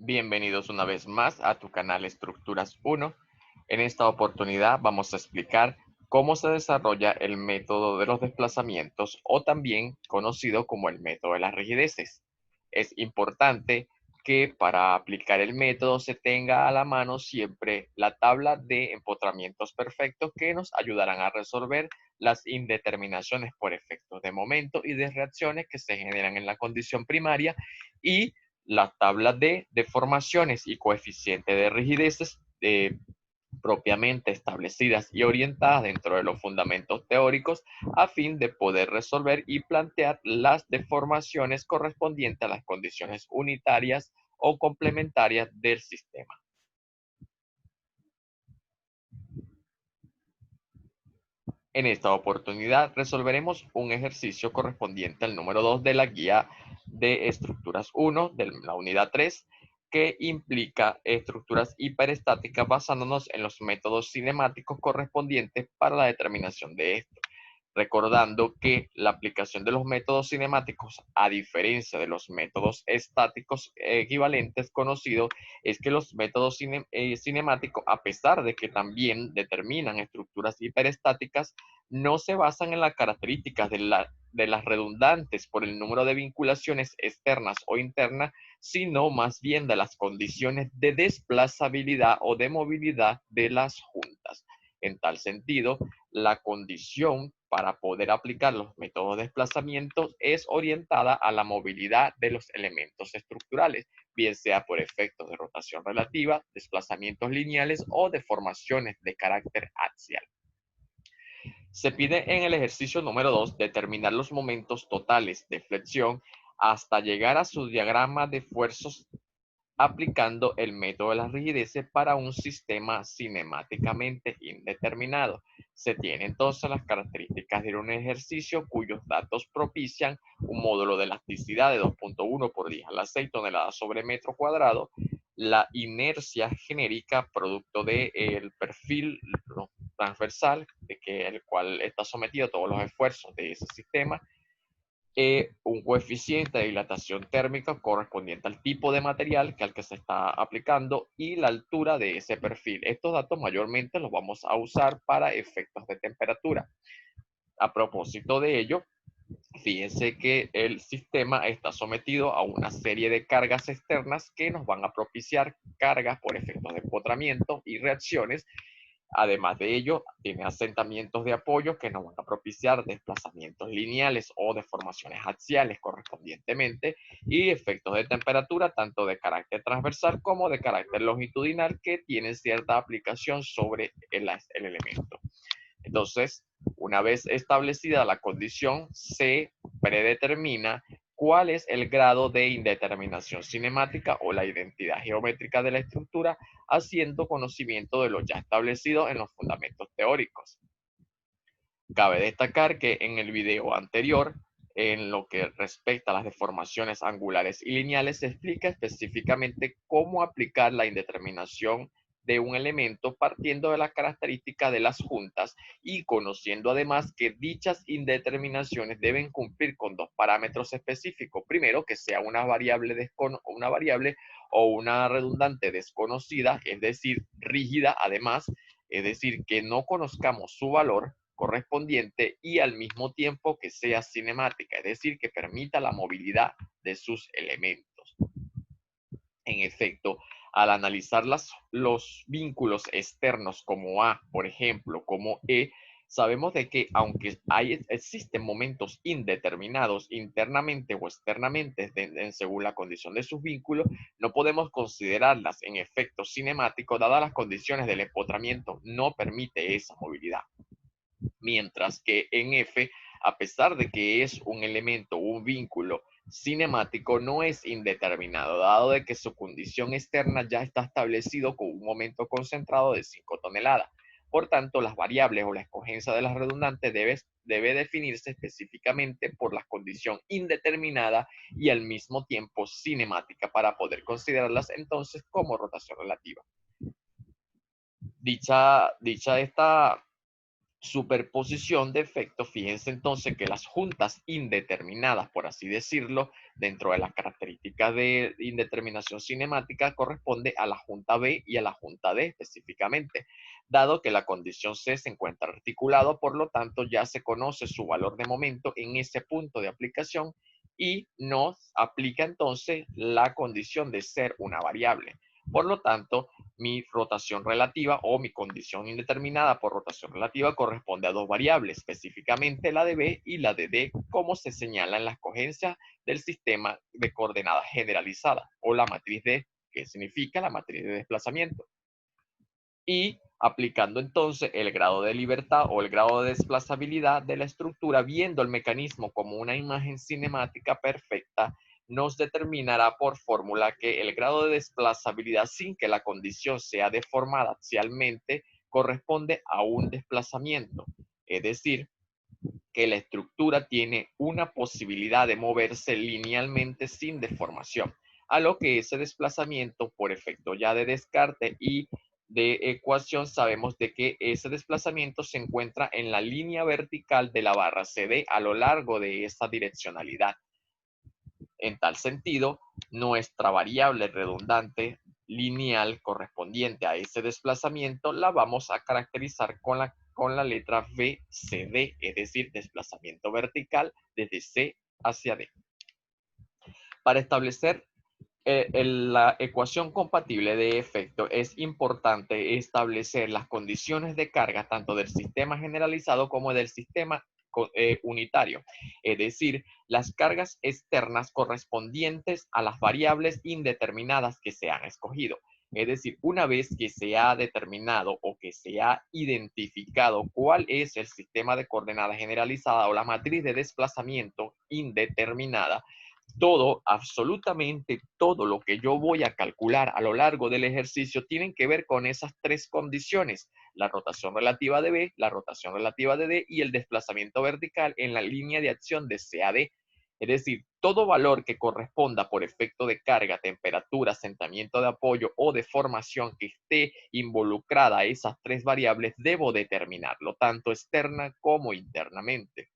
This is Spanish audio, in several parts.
Bienvenidos una vez más a tu canal Estructuras 1. En esta oportunidad vamos a explicar cómo se desarrolla el método de los desplazamientos o también conocido como el método de las rigideces. Es importante que para aplicar el método se tenga a la mano siempre la tabla de empotramientos perfectos que nos ayudarán a resolver las indeterminaciones por efectos de momento y de reacciones que se generan en la condición primaria y las tablas de deformaciones y coeficiente de rigideces propiamente establecidas y orientadas dentro de los fundamentos teóricos a fin de poder resolver y plantear las deformaciones correspondientes a las condiciones unitarias o complementarias del sistema. En esta oportunidad resolveremos un ejercicio correspondiente al número 2 de la guía de estructuras 1 de la unidad 3, que implica estructuras hiperestáticas basándonos en los métodos cinemáticos correspondientes para la determinación de esto. Recordando que la aplicación de los métodos cinemáticos, a diferencia de los métodos estáticos equivalentes conocidos, es que los métodos cinemáticos, a pesar de que también determinan estructuras hiperestáticas, no se basan en las características de las redundantes por el número de vinculaciones externas o internas, sino más bien de las condiciones de desplazabilidad o de movilidad de las juntas. En tal sentido, la condición para poder aplicar los métodos de desplazamiento es orientada a la movilidad de los elementos estructurales, bien sea por efectos de rotación relativa, desplazamientos lineales o deformaciones de carácter axial. Se pide en el ejercicio número 2 determinar los momentos totales de flexión hasta llegar a su diagrama de esfuerzos aplicando el método de las rigideces para un sistema cinemáticamente indeterminado. Se tienen entonces las características de un ejercicio cuyos datos propician un módulo de elasticidad de 2.1 por 10 a la 6 toneladas sobre metro cuadrado, la inercia genérica producto del perfil transversal de que el cual está sometido a todos los esfuerzos de ese sistema, un coeficiente de dilatación térmica correspondiente al tipo de material que al que se está aplicando y la altura de ese perfil. Estos datos mayormente los vamos a usar para efectos de temperatura. A propósito de ello, fíjense que el sistema está sometido a una serie de cargas externas que nos van a propiciar cargas por efectos de empotramiento y reacciones. Además de ello, tiene asentamientos de apoyo que nos van a propiciar desplazamientos lineales o deformaciones axiales correspondientemente y efectos de temperatura tanto de carácter transversal como de carácter longitudinal que tienen cierta aplicación sobre el elemento. Entonces, una vez establecida la condición, se predetermina cuál es el grado de indeterminación cinemática o la identidad geométrica de la estructura, haciendo conocimiento de lo ya establecido en los fundamentos teóricos. Cabe destacar que en el video anterior, en lo que respecta a las deformaciones angulares y lineales, se explica específicamente cómo aplicar la indeterminación de un elemento partiendo de las características de las juntas y conociendo además que dichas indeterminaciones deben cumplir con dos parámetros específicos. Primero, que sea una variable o una redundante desconocida, es decir, rígida además, es decir, que no conozcamos su valor correspondiente y al mismo tiempo que sea cinemática, es decir, que permita la movilidad de sus elementos. En efecto, al analizar los vínculos externos como A, por ejemplo, como E, sabemos de que aunque existen momentos indeterminados internamente o externamente según la condición de sus vínculos, no podemos considerarlas en efecto cinemático dadas las condiciones del empotramiento no permite esa movilidad. Mientras que en F, a pesar de que es un elemento, un vínculo cinemático, no es indeterminado, dado de que su condición externa ya está establecido con un momento concentrado de 5 toneladas. Por tanto, las variables o la escogencia de las redundantes debe definirse específicamente por la condición indeterminada y al mismo tiempo cinemática para poder considerarlas entonces como rotación relativa. Dicha esta superposición de efectos, fíjense entonces que las juntas indeterminadas, por así decirlo, dentro de las características de indeterminación cinemática, corresponde a la junta B y a la junta D específicamente. Dado que la condición C se encuentra articulado, por lo tanto ya se conoce su valor de momento en ese punto de aplicación y nos aplica entonces la condición de ser una variable. Por lo tanto, mi rotación relativa o mi condición indeterminada por rotación relativa corresponde a dos variables, específicamente la de B y la de D, como se señala en la escogencia del sistema de coordenadas generalizada o la matriz D, que significa la matriz de desplazamiento. Y aplicando entonces el grado de libertad o el grado de desplazabilidad de la estructura, viendo el mecanismo como una imagen cinemática perfecta, nos determinará por fórmula que el grado de desplazabilidad sin que la condición sea deformada axialmente corresponde a un desplazamiento. Es decir, que la estructura tiene una posibilidad de moverse linealmente sin deformación, a lo que ese desplazamiento por efecto ya de descarte y de ecuación sabemos de que ese desplazamiento se encuentra en la línea vertical de la barra CD a lo largo de esa direccionalidad. En tal sentido, nuestra variable redundante lineal correspondiente a ese desplazamiento la vamos a caracterizar con la letra VCD, es decir, desplazamiento vertical desde C hacia D. Para establecer la ecuación compatible de efecto es importante establecer las condiciones de carga tanto del sistema generalizado como del sistema unitario, es decir, las cargas externas correspondientes a las variables indeterminadas que se han escogido. Es decir, una vez que se ha determinado o que se ha identificado cuál es el sistema de coordenadas generalizada o la matriz de desplazamiento indeterminada, todo, absolutamente todo lo que yo voy a calcular a lo largo del ejercicio tienen que ver con esas tres condiciones: la rotación relativa de B, la rotación relativa de D y el desplazamiento vertical en la línea de acción de C a D. Es decir, todo valor que corresponda por efecto de carga, temperatura, asentamiento de apoyo o deformación que esté involucrada a esas tres variables, debo determinarlo, tanto externa como internamente.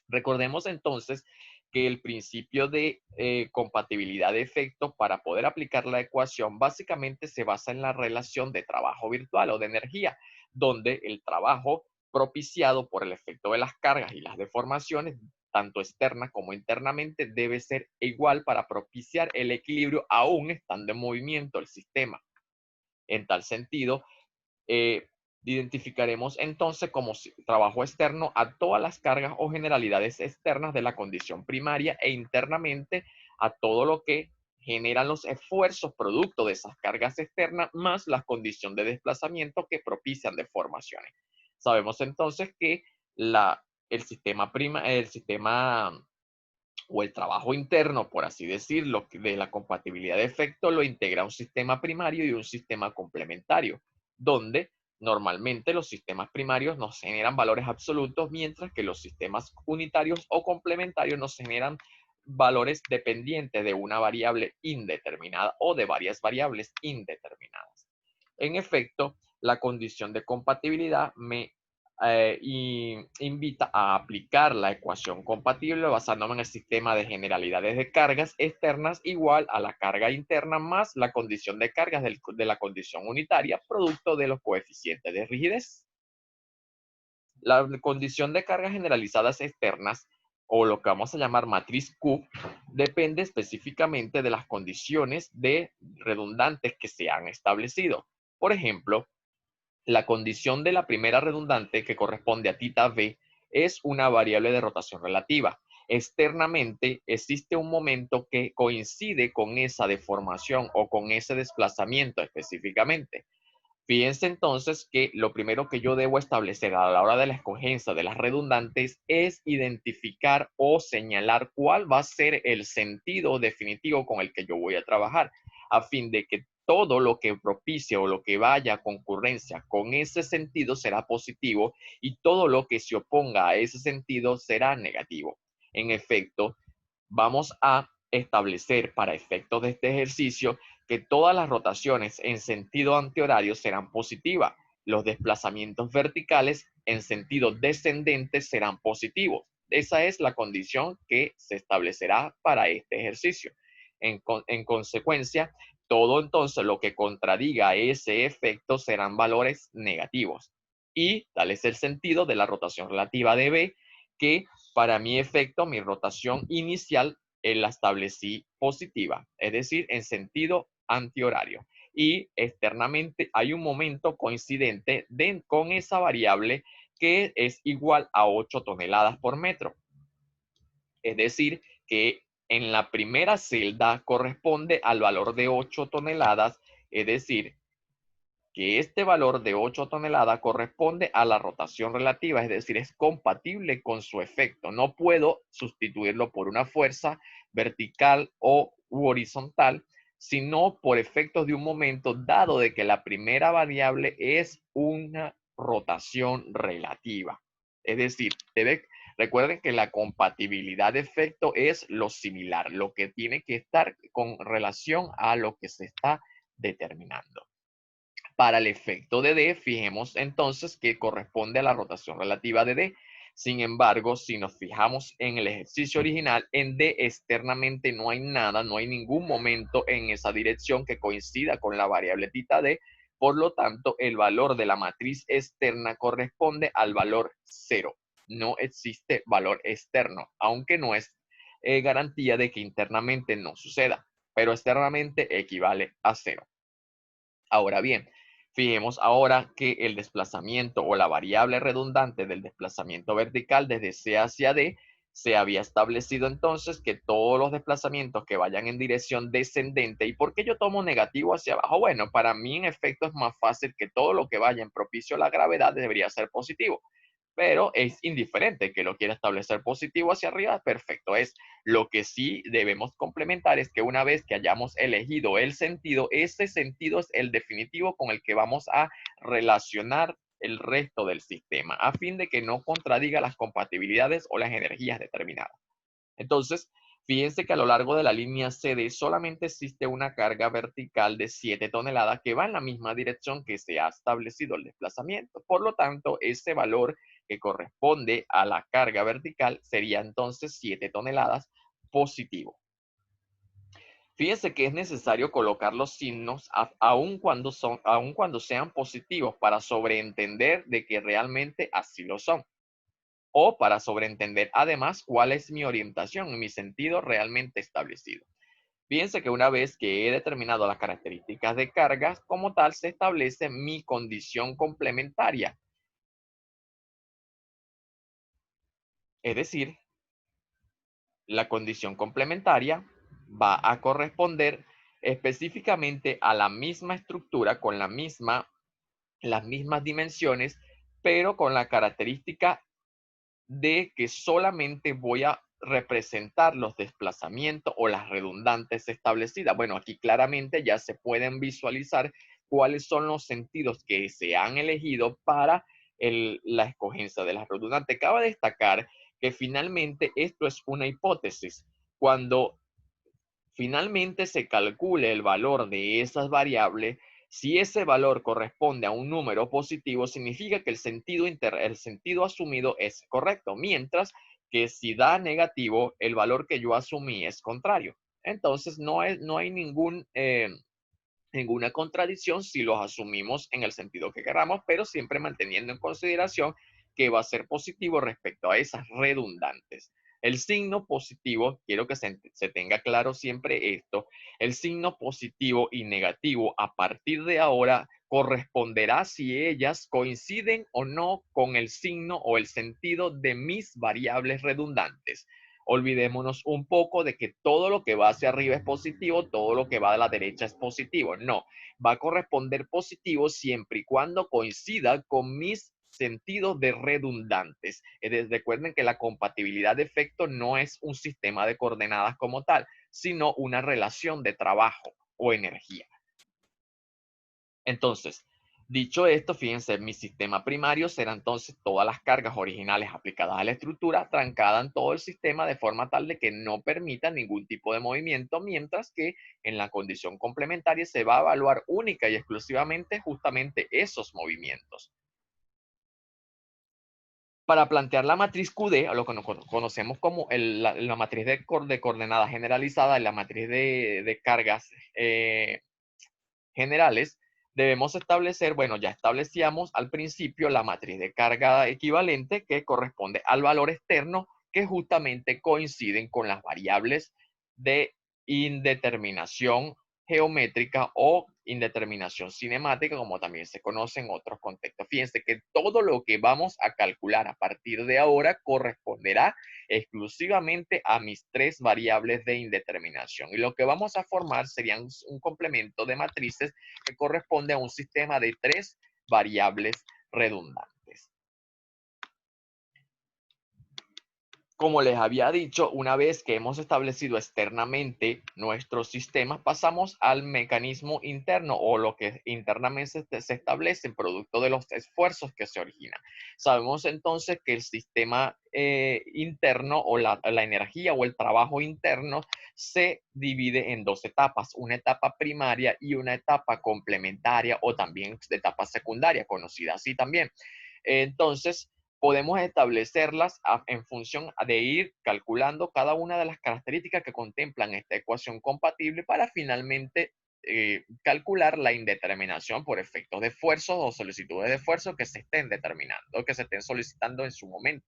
Recordemos entonces que el principio de compatibilidad de efecto para poder aplicar la ecuación básicamente se basa en la relación de trabajo virtual o de energía, donde el trabajo propiciado por el efecto de las cargas y las deformaciones, tanto externa como internamente, debe ser igual para propiciar el equilibrio aún estando en movimiento el sistema. En tal sentido, eh, identificaremos entonces como trabajo externo a todas las cargas o generalidades externas de la condición primaria e internamente a todo lo que generan los esfuerzos producto de esas cargas externas más la condición de desplazamiento que propician deformaciones. Sabemos entonces que el sistema o el trabajo interno, por así decirlo, de la compatibilidad de efecto lo integra un sistema primario y un sistema complementario, donde normalmente los sistemas primarios nos generan valores absolutos, mientras que los sistemas unitarios o complementarios nos generan valores dependientes de una variable indeterminada o de varias variables indeterminadas. En efecto, la condición de compatibilidad me invita a aplicar la ecuación compatible basándome en el sistema de generalidades de cargas externas igual a la carga interna más la condición de cargas de la condición unitaria producto de los coeficientes de rigidez. La condición de cargas generalizadas externas, o lo que vamos a llamar matriz Q, depende específicamente de las condiciones de redundantes que se han establecido. Por ejemplo, la condición de la primera redundante, que corresponde a θ v, es una variable de rotación relativa. Externamente existe un momento que coincide con esa deformación o con ese desplazamiento específicamente. Fíjense entonces que lo primero que yo debo establecer a la hora de la escogencia de las redundantes es identificar o señalar cuál va a ser el sentido definitivo con el que yo voy a trabajar, a fin de que todo lo que propicie o lo que vaya a concurrencia con ese sentido será positivo y todo lo que se oponga a ese sentido será negativo. En efecto, vamos a establecer para efectos de este ejercicio que todas las rotaciones en sentido antihorario serán positivas. Los desplazamientos verticales en sentido descendente serán positivos. Esa es la condición que se establecerá para este ejercicio. En consecuencia, todo entonces lo que contradiga ese efecto serán valores negativos. Y tal es el sentido de la rotación relativa de B, que para mi efecto, mi rotación inicial la establecí positiva, es decir, en sentido antihorario. Y externamente hay un momento coincidente con esa variable que es igual a 8 toneladas por metro. Es decir, que en la primera celda corresponde al valor de 8 toneladas, es decir, que este valor de 8 toneladas corresponde a la rotación relativa, es decir, es compatible con su efecto. No puedo sustituirlo por una fuerza vertical o horizontal, sino por efectos de un momento, dado de que la primera variable es una rotación relativa. Es decir, recuerden que la compatibilidad de efecto es lo similar, lo que tiene que estar con relación a lo que se está determinando. Para el efecto de D, fijemos entonces que corresponde a la rotación relativa de D. Sin embargo, si nos fijamos en el ejercicio original, en D externamente no hay nada, no hay ningún momento en esa dirección que coincida con la variable θ D. Por lo tanto, el valor de la matriz externa corresponde al valor 0. No existe valor externo, aunque no es garantía de que internamente no suceda, pero externamente equivale a 0. Ahora bien, fijemos ahora que el desplazamiento o la variable redundante del desplazamiento vertical desde C hacia D se había establecido entonces que todos los desplazamientos que vayan en dirección descendente. ¿Y por qué yo tomo negativo hacia abajo? Bueno, para mí en efecto es más fácil que todo lo que vaya en propicio a la gravedad debería ser positivo, pero es indiferente que lo quiera establecer positivo hacia arriba, perfecto. Es lo que sí debemos complementar es que una vez que hayamos elegido el sentido, ese sentido es el definitivo con el que vamos a relacionar el resto del sistema, a fin de que no contradiga las compatibilidades o las energías determinadas. Entonces, fíjense que a lo largo de la línea CD solamente existe una carga vertical de 7 toneladas que va en la misma dirección que se ha establecido el desplazamiento. Por lo tanto, ese valor que corresponde a la carga vertical sería entonces 7 toneladas positivo. Fíjense que es necesario colocar los signos aun cuando sean positivos para sobreentender de que realmente así lo son, o para sobreentender además cuál es mi orientación, mi sentido realmente establecido. Fíjense que una vez que he determinado las características de cargas, como tal, se establece mi condición complementaria. Es decir, la condición complementaria va a corresponder específicamente a la misma estructura con las mismas dimensiones, pero con la característica de que solamente voy a representar los desplazamientos o las redundantes establecidas. Bueno, aquí claramente ya se pueden visualizar cuáles son los sentidos que se han elegido para la escogencia de las redundantes. Cabe destacar que finalmente esto es una hipótesis. Cuando finalmente se calcule el valor de esas variables, si ese valor corresponde a un número positivo, significa que el sentido asumido es correcto, mientras que si da negativo, el valor que yo asumí es contrario. Entonces, no hay ninguna contradicción si los asumimos en el sentido que queramos, pero siempre manteniendo en consideración que va a ser positivo respecto a esas redundantes. El signo positivo, quiero que se tenga claro siempre esto, el signo positivo y negativo a partir de ahora corresponderá si ellas coinciden o no con el signo o el sentido de mis variables redundantes. Olvidémonos un poco de que todo lo que va hacia arriba es positivo, todo lo que va a la derecha es positivo. No, va a corresponder positivo siempre y cuando coincida con mis sentidos de redundantes. Recuerden que la compatibilidad de efecto no es un sistema de coordenadas como tal, sino una relación de trabajo o energía. Entonces, dicho esto, fíjense, mi sistema primario será entonces todas las cargas originales aplicadas a la estructura, trancada en todo el sistema de forma tal de que no permita ningún tipo de movimiento, mientras que en la condición complementaria se va a evaluar única y exclusivamente justamente esos movimientos. Para plantear la matriz QD, o lo que conocemos como la matriz de coordenadas generalizada, la matriz de cargas generales, debemos establecer, bueno, ya establecíamos al principio la matriz de carga equivalente que corresponde al valor externo que justamente coinciden con las variables de indeterminación geométrica o indeterminación cinemática, como también se conoce en otros contextos. Fíjense que todo lo que vamos a calcular a partir de ahora corresponderá exclusivamente a mis tres variables de indeterminación. Y lo que vamos a formar serían un complemento de matrices que corresponde a un sistema de tres variables redundantes. Como les había dicho, una vez que hemos establecido externamente nuestros sistemas, pasamos al mecanismo interno o lo que internamente se establece en producto de los esfuerzos que se originan. Sabemos entonces que el sistema interno o la energía o el trabajo interno se divide en dos etapas, una etapa primaria y una etapa complementaria o también etapa secundaria, conocida así también. Entonces, podemos establecerlas en función de ir calculando cada una de las características que contemplan esta ecuación compatible para finalmente calcular la indeterminación por efectos de esfuerzos o solicitudes de esfuerzo que se estén determinando, que se estén solicitando en su momento.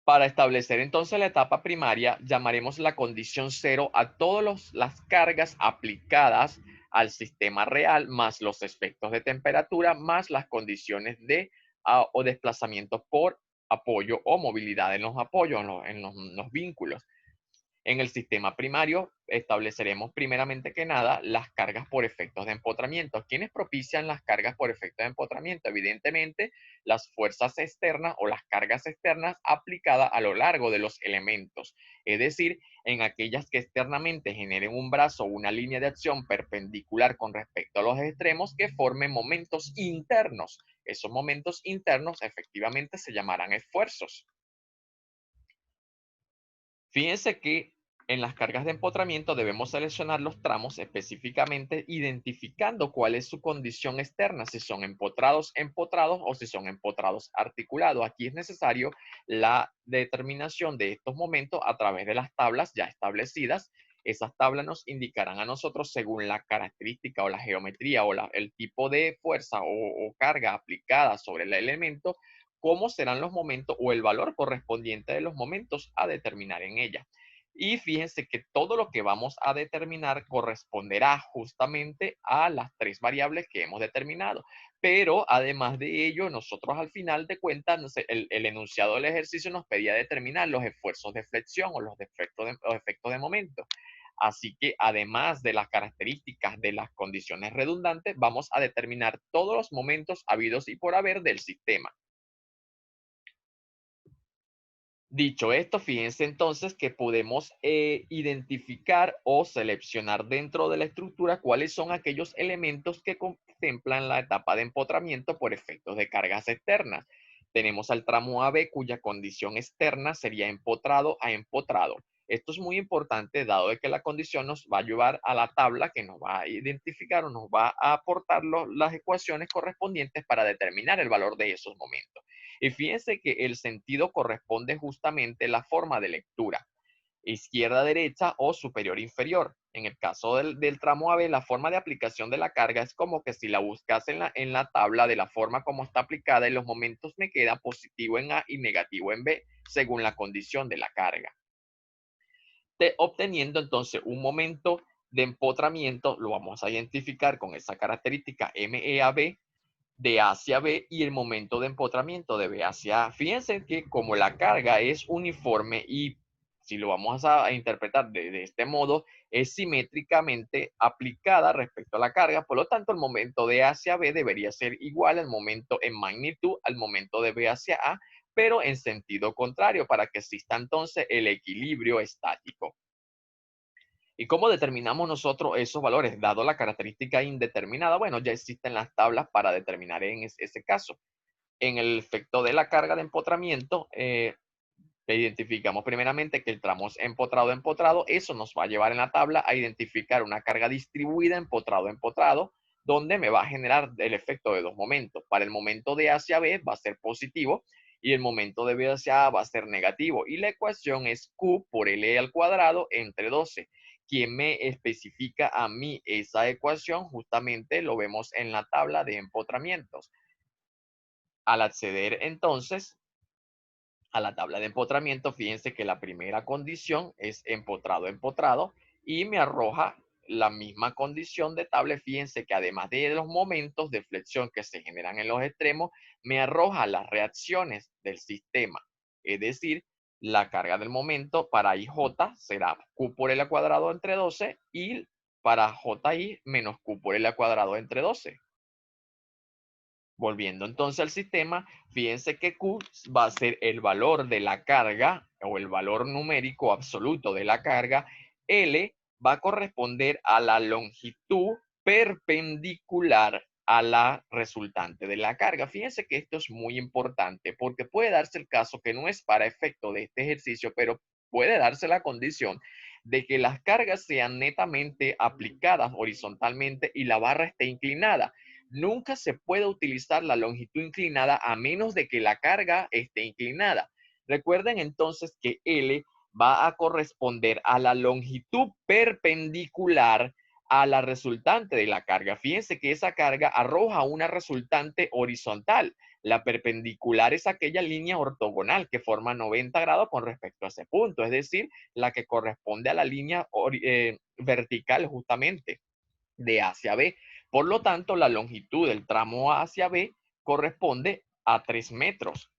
Para establecer entonces la etapa primaria, llamaremos la condición cero a todas las cargas aplicadas al sistema real, más los efectos de temperatura, más las condiciones de o desplazamiento por apoyo o movilidad en los apoyos, en los vínculos. En el sistema primario estableceremos primeramente que nada las cargas por efectos de empotramiento. ¿Quiénes propician las cargas por efectos de empotramiento? Evidentemente, las fuerzas externas o las cargas externas aplicadas a lo largo de los elementos. Es decir, en aquellas que externamente generen un brazo o una línea de acción perpendicular con respecto a los extremos que formen momentos internos. Esos momentos internos efectivamente se llamarán esfuerzos. Fíjense que en las cargas de empotramiento debemos seleccionar los tramos específicamente identificando cuál es su condición externa, si son empotrados o si son empotrados articulados. Aquí es necesario la determinación de estos momentos a través de las tablas ya establecidas. Esas tablas nos indicarán a nosotros según la característica o la geometría o el tipo de fuerza o carga aplicada sobre el elemento, cómo serán los momentos o el valor correspondiente de los momentos a determinar en ella. Y fíjense que todo lo que vamos a determinar corresponderá justamente a las tres variables que hemos determinado. Pero además de ello, nosotros al final de cuentas, el enunciado del ejercicio nos pedía determinar los esfuerzos de flexión o los efectos de momento. Así que además de las características de las condiciones redundantes, vamos a determinar todos los momentos habidos y por haber del sistema. Dicho esto, fíjense entonces que podemos identificar o seleccionar dentro de la estructura cuáles son aquellos elementos que contemplan la etapa de empotramiento por efectos de cargas externas. Tenemos al tramo AB cuya condición externa sería empotrado a empotrado. Esto es muy importante dado de que la condición nos va a llevar a la tabla que nos va a identificar o nos va a aportar las ecuaciones correspondientes para determinar el valor de esos momentos. Y fíjense que el sentido corresponde justamente a la forma de lectura, izquierda, derecha o superior, inferior. En el caso del tramo AB, la forma de aplicación de la carga es como que si la buscas en la tabla de la forma como está aplicada y los momentos me quedan positivo en A y negativo en B, según la condición de la carga. Obteniendo entonces un momento de empotramiento, lo vamos a identificar con esa característica MEAB, de A hacia B y el momento de empotramiento de B hacia A. Fíjense que como la carga es uniforme y si lo vamos a interpretar de este modo, es simétricamente aplicada respecto a la carga, por lo tanto el momento de A hacia B debería ser igual al momento en magnitud al momento de B hacia A, pero en sentido contrario para que exista entonces el equilibrio estático. ¿Y cómo determinamos nosotros esos valores? Dado la característica indeterminada, bueno, ya existen las tablas para determinar en ese caso. En el efecto de la carga de empotramiento, identificamos primeramente que el tramo es empotrado. Eso nos va a llevar en la tabla a identificar una carga distribuida empotrado. donde me va a generar el efecto de dos momentos. Para el momento de A hacia B va a ser positivo y el momento de B hacia A va a ser negativo. Y la ecuación es Q por L al cuadrado entre 12. Quien me especifica a mí esa ecuación, justamente lo vemos en la tabla de empotramientos. Al acceder entonces a la tabla de empotramiento, fíjense que la primera condición es empotrado y me arroja la misma condición de tabla. Fíjense que además de los momentos de flexión que se generan en los extremos, me arroja las reacciones del sistema. Es decir, la carga del momento para IJ será Q por L cuadrado entre 12 y para JI menos Q por L cuadrado entre 12. Volviendo entonces al sistema, fíjense que Q va a ser el valor de la carga o el valor numérico absoluto de la carga. L va a corresponder a la longitud perpendicular a la resultante de la carga. Fíjense que esto es muy importante porque puede darse el caso que no es para efecto de este ejercicio, pero puede darse la condición de que las cargas sean netamente aplicadas horizontalmente y la barra esté inclinada. Nunca se puede utilizar la longitud inclinada a menos de que la carga esté inclinada. Recuerden entonces que L va a corresponder a la longitud perpendicular a la resultante de la carga. Fíjense que esa carga arroja una resultante horizontal. La perpendicular es aquella línea ortogonal que forma 90 grados con respecto a ese punto, es decir, la que corresponde a la línea vertical justamente de A hacia B. Por lo tanto, la longitud del tramo A hacia B corresponde a 3 metros.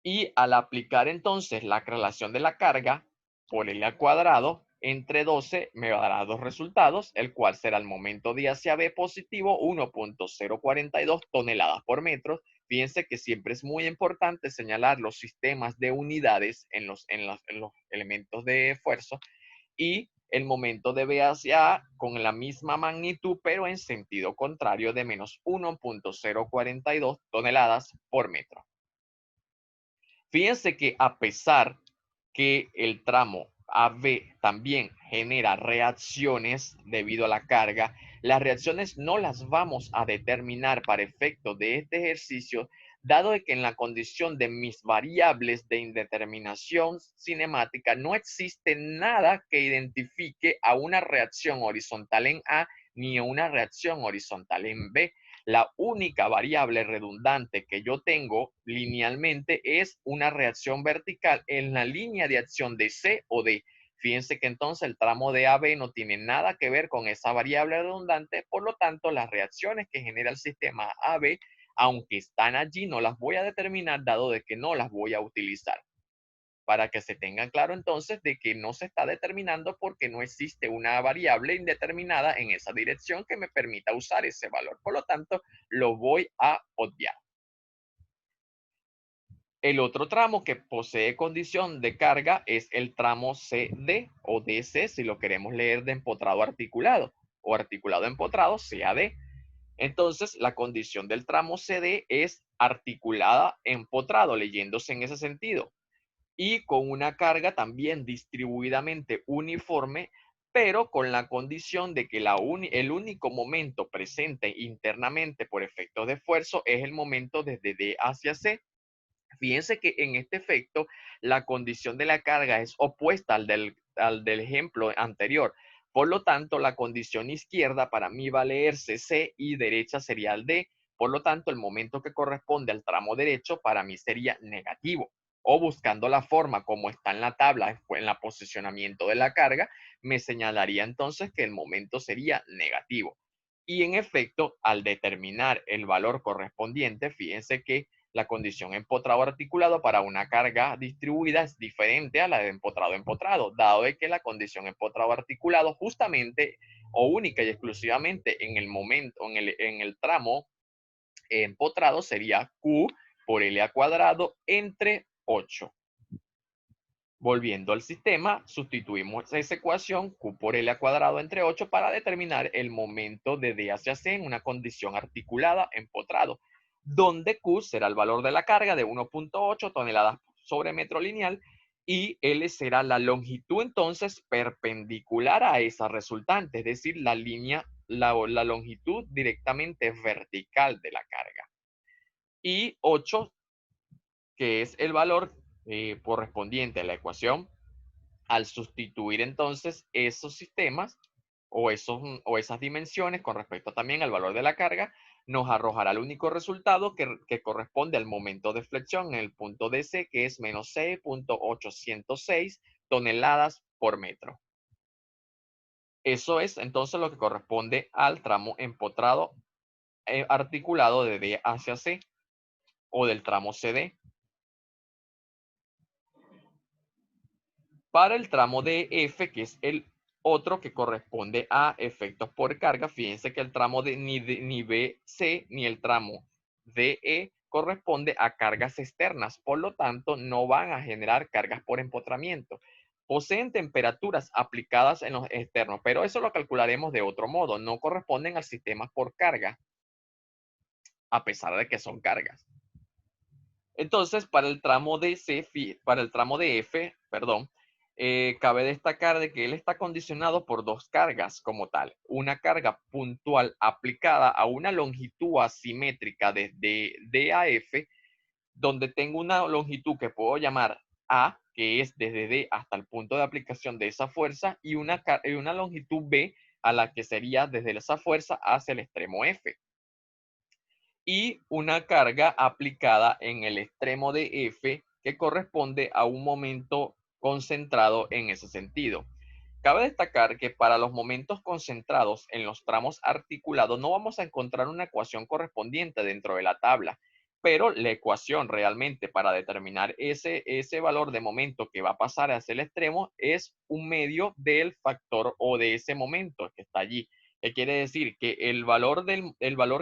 Y al aplicar entonces la relación de la carga por L al cuadrado entre 12 me dará dos resultados, el cual será el momento de A hacia B positivo 1.042 toneladas por metro. Fíjense que siempre es muy importante señalar los sistemas de unidades en los elementos de esfuerzo y el momento de B hacia A con la misma magnitud, pero en sentido contrario de menos 1.042 toneladas por metro. Fíjense que a pesar que el tramo AB también genera reacciones debido a la carga, las reacciones no las vamos a determinar para efectos de este ejercicio, dado que en la condición de mis variables de indeterminación cinemática no existe nada que identifique a una reacción horizontal en A ni a una reacción horizontal en B. La única variable redundante que yo tengo linealmente es una reacción vertical en la línea de acción de C o D. Fíjense que entonces el tramo de AB no tiene nada que ver con esa variable redundante, por lo tanto las reacciones que genera el sistema AB, aunque están allí, no las voy a determinar dado de que no las voy a utilizar. Para que se tengan claro entonces de que no se está determinando porque no existe una variable indeterminada en esa dirección que me permita usar ese valor. Por lo tanto, lo voy a obviar. El otro tramo que posee condición de carga es el tramo CD o DC, si lo queremos leer de empotrado articulado o articulado empotrado, CAD. Entonces, la condición del tramo CD es articulada empotrado, leyéndose en ese sentido, y con una carga también distribuidamente uniforme, pero con la condición de que el único momento presente internamente por efectos de esfuerzo es el momento desde D hacia C. Fíjense que en este efecto la condición de la carga es opuesta al del ejemplo anterior. Por lo tanto, la condición izquierda para mí va a leerse C y derecha sería el D. Por lo tanto, el momento que corresponde al tramo derecho para mí sería negativo. O buscando la forma como está en la tabla, en el posicionamiento de la carga, me señalaría entonces que el momento sería negativo. Y en efecto, al determinar el valor correspondiente, fíjense que la condición empotrado articulado para una carga distribuida es diferente a la de empotrado empotrado, dado de que la condición empotrado articulado justamente o única y exclusivamente en el momento, en el tramo empotrado sería Q por L a cuadrado entre 8. Volviendo al sistema, sustituimos esa ecuación Q por L a cuadrado entre 8 para determinar el momento de D hacia C en una condición articulada empotrado, donde Q será el valor de la carga de 1.8 toneladas sobre metro lineal y L será la longitud entonces perpendicular a esa resultante, es decir, la línea la longitud directamente vertical de la carga. Y 8, que es el valor correspondiente a la ecuación, al sustituir entonces esos sistemas o esas dimensiones con respecto también al valor de la carga, nos arrojará el único resultado que corresponde al momento de flexión en el punto DC, que es menos 6.806 toneladas por metro. Eso es entonces lo que corresponde al tramo empotrado articulado de D hacia C o del tramo CD. Para el tramo DF, que es el otro que corresponde a efectos por carga, fíjense que el tramo ni BC ni el tramo DE corresponde a cargas externas, por lo tanto no van a generar cargas por empotramiento. Poseen temperaturas aplicadas en los externos, pero eso lo calcularemos de otro modo, no corresponden al sistema por carga, a pesar de que son cargas. Entonces, para el tramo para el tramo de F, perdón, cabe destacar de que él está condicionado por dos cargas como tal. Una carga puntual aplicada a una longitud asimétrica desde D a F, donde tengo una longitud que puedo llamar A, que es desde D hasta el punto de aplicación de esa fuerza, y una longitud B, a la que sería desde esa fuerza hacia el extremo F, y una carga aplicada en el extremo de F que corresponde a un momento concentrado en ese sentido. Cabe destacar que para los momentos concentrados en los tramos articulados no vamos a encontrar una ecuación correspondiente dentro de la tabla, pero la ecuación realmente para determinar ese valor de momento que va a pasar hacia el extremo es un medio del factor o de ese momento que está allí. ¿Qué quiere decir? Que el valor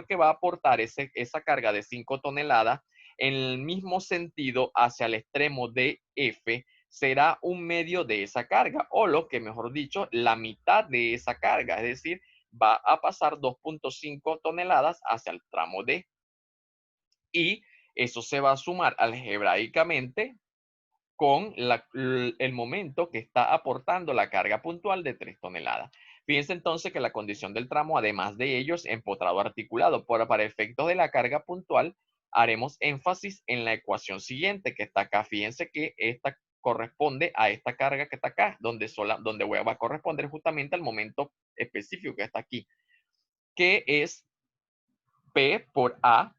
que va a aportar esa carga de 5 toneladas en el mismo sentido hacia el extremo de F será un medio de esa carga, o lo que mejor dicho, la mitad de esa carga, es decir, va a pasar 2.5 toneladas hacia el tramo D. Y eso se va a sumar algebraicamente con el momento que está aportando la carga puntual de 3 toneladas. Fíjense entonces que la condición del tramo, además de ellos, empotrado articulado, para efectos de la carga puntual, haremos énfasis en la ecuación siguiente que está acá. Fíjense que esta corresponde a esta carga que está acá, donde va a corresponder justamente al momento específico que está aquí, que es P por A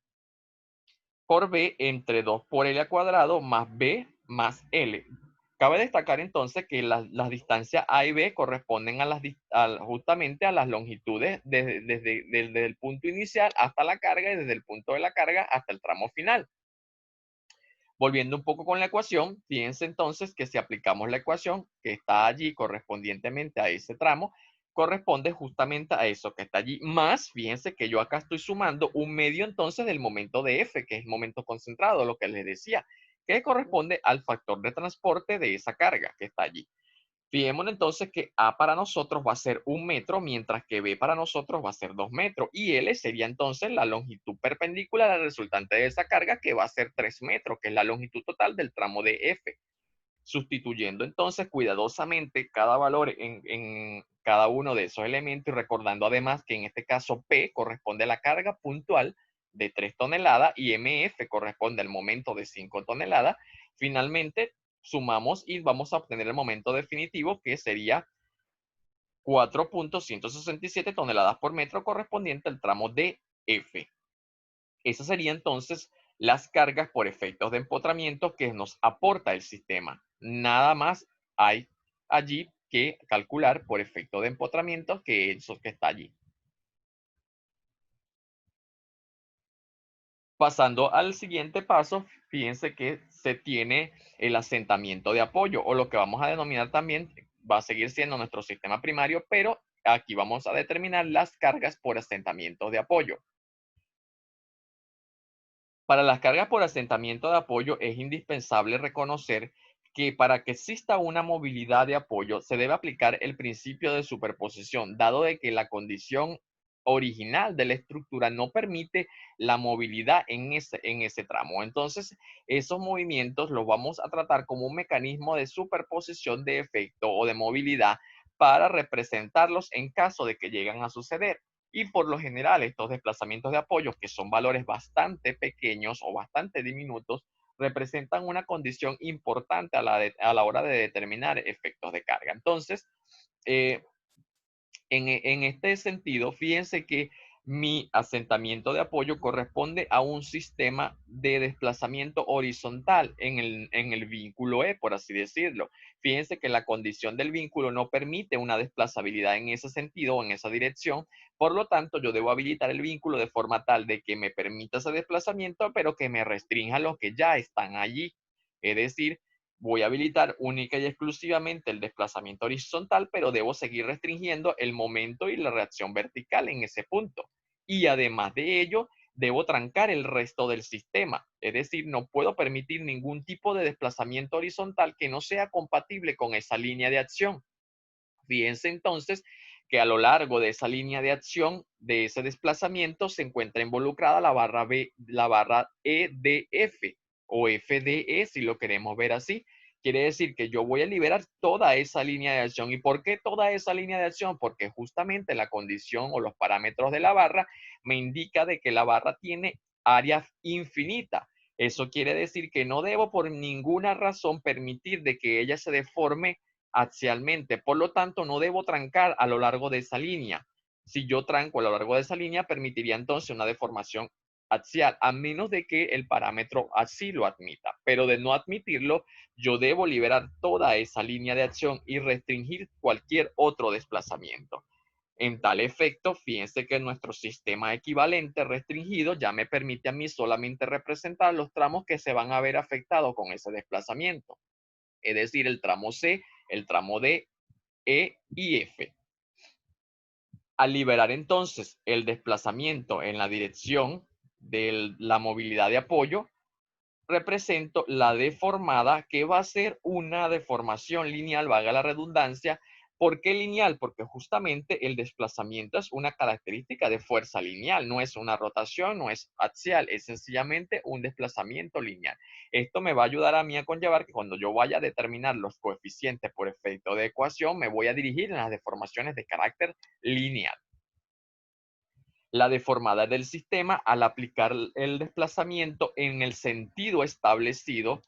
por B entre 2 por L al cuadrado más B más L. Cabe destacar entonces que las distancias A y B corresponden justamente a las longitudes desde el punto inicial hasta la carga y desde el punto de la carga hasta el tramo final. Volviendo un poco con la ecuación, fíjense entonces que si aplicamos la ecuación que está allí correspondientemente a ese tramo, corresponde justamente a eso que está allí, más, fíjense que yo acá estoy sumando un medio entonces del momento de F, que es el momento concentrado, lo que les decía, que corresponde al factor de transporte de esa carga que está allí. Fijémonos entonces que A para nosotros va a ser 1 metro, mientras que B para nosotros va a ser 2 metros. Y L sería entonces la longitud perpendicular al resultante de esa carga, que va a ser 3 metros, que es la longitud total del tramo de F. Sustituyendo entonces cuidadosamente cada valor en cada uno de esos elementos y recordando además que en este caso P corresponde a la carga puntual de 3 toneladas y MF corresponde al momento de 5 toneladas, finalmente sumamos y vamos a obtener el momento definitivo que sería 4.167 toneladas por metro correspondiente al tramo de F. Esas serían entonces las cargas por efectos de empotramiento que nos aporta el sistema. Nada más hay allí que calcular por efecto de empotramiento que eso que está allí. Pasando al siguiente paso, fíjense que se tiene el asentamiento de apoyo, o lo que vamos a denominar también va a seguir siendo nuestro sistema primario, pero aquí vamos a determinar las cargas por asentamiento de apoyo. Para las cargas por asentamiento de apoyo es indispensable reconocer que para que exista una movilidad de apoyo se debe aplicar el principio de superposición, dado de que la condición original de la estructura no permite la movilidad en ese tramo. Entonces, esos movimientos los vamos a tratar como un mecanismo de superposición de efecto o de movilidad para representarlos en caso de que lleguen a suceder. Y por lo general, estos desplazamientos de apoyo, que son valores bastante pequeños o bastante diminutos, representan una condición importante a la hora de determinar efectos de carga. Entonces, eh, en este sentido, fíjense que mi asentamiento de apoyo corresponde a un sistema de desplazamiento horizontal en el vínculo E, por así decirlo. Fíjense que la condición del vínculo no permite una desplazabilidad en ese sentido o en esa dirección. Por lo tanto, yo debo habilitar el vínculo de forma tal de que me permita ese desplazamiento, pero que me restrinja los que ya están allí. Es decir, voy a habilitar única y exclusivamente el desplazamiento horizontal, pero debo seguir restringiendo el momento y la reacción vertical en ese punto. Y además de ello, debo trancar el resto del sistema. Es decir, no puedo permitir ningún tipo de desplazamiento horizontal que no sea compatible con esa línea de acción. Fíjense entonces que a lo largo de esa línea de acción, de ese desplazamiento, se encuentra involucrada la barra EDF o FDE, si lo queremos ver así. Quiere decir que yo voy a liberar toda esa línea de acción. ¿Y por qué toda esa línea de acción? Porque justamente la condición o los parámetros de la barra me indica de que la barra tiene área infinita. Eso quiere decir que no debo por ninguna razón permitir de que ella se deforme axialmente. Por lo tanto, no debo trancar a lo largo de esa línea. Si yo tranco a lo largo de esa línea, permitiría entonces una deformación axial, a menos de que el parámetro así lo admita. Pero de no admitirlo, yo debo liberar toda esa línea de acción y restringir cualquier otro desplazamiento. En tal efecto, fíjense que nuestro sistema equivalente restringido ya me permite a mí solamente representar los tramos que se van a ver afectados con ese desplazamiento. Es decir, el tramo C, el tramo D, E y F. Al liberar entonces el desplazamiento en la dirección de la movilidad de apoyo, represento la deformada, que va a ser una deformación lineal, valga la redundancia. ¿Por qué lineal? Porque justamente el desplazamiento es una característica de fuerza lineal, no es una rotación, no es axial, es sencillamente un desplazamiento lineal. Esto me va a ayudar a mí a conllevar que cuando yo vaya a determinar los coeficientes por efecto de ecuación, me voy a dirigir en las deformaciones de carácter lineal. La deformada del sistema, al aplicar el desplazamiento en el sentido establecido,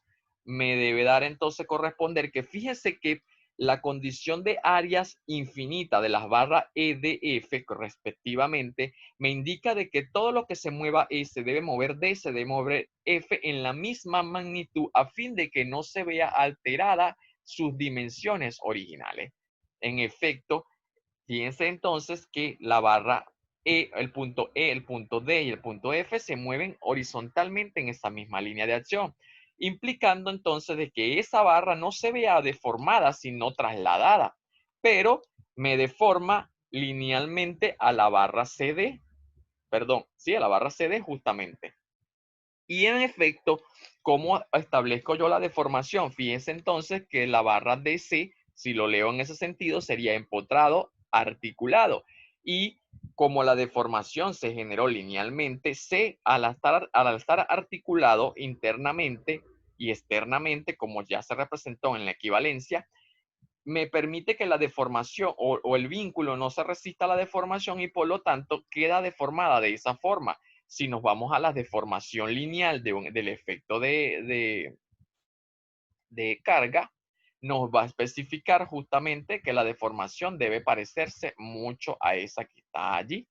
me debe dar entonces corresponder que fíjese que la condición de áreas infinita de las barras EDF respectivamente me indica de que todo lo que se mueva E se debe mover D, se debe mover F en la misma magnitud a fin de que no se vea alterada sus dimensiones originales. En efecto, fíjense entonces que la barra E, el punto D y el punto F se mueven horizontalmente en esa misma línea de acción, implicando entonces de que esa barra no se vea deformada, sino trasladada, pero me deforma linealmente a la barra CD, perdón, sí, a la barra CD justamente. Y en efecto, ¿cómo establezco yo la deformación? Fíjense entonces que la barra DC, si lo leo en ese sentido, sería empotrado, articulado. Y como la deformación se generó linealmente, C, al estar articulado internamente y externamente, como ya se representó en la equivalencia, me permite que la deformación o el vínculo no se resista a la deformación y por lo tanto queda deformada de esa forma. Si nos vamos a la deformación lineal del efecto de carga, nos va a especificar justamente que la deformación debe parecerse mucho a esa que está allí.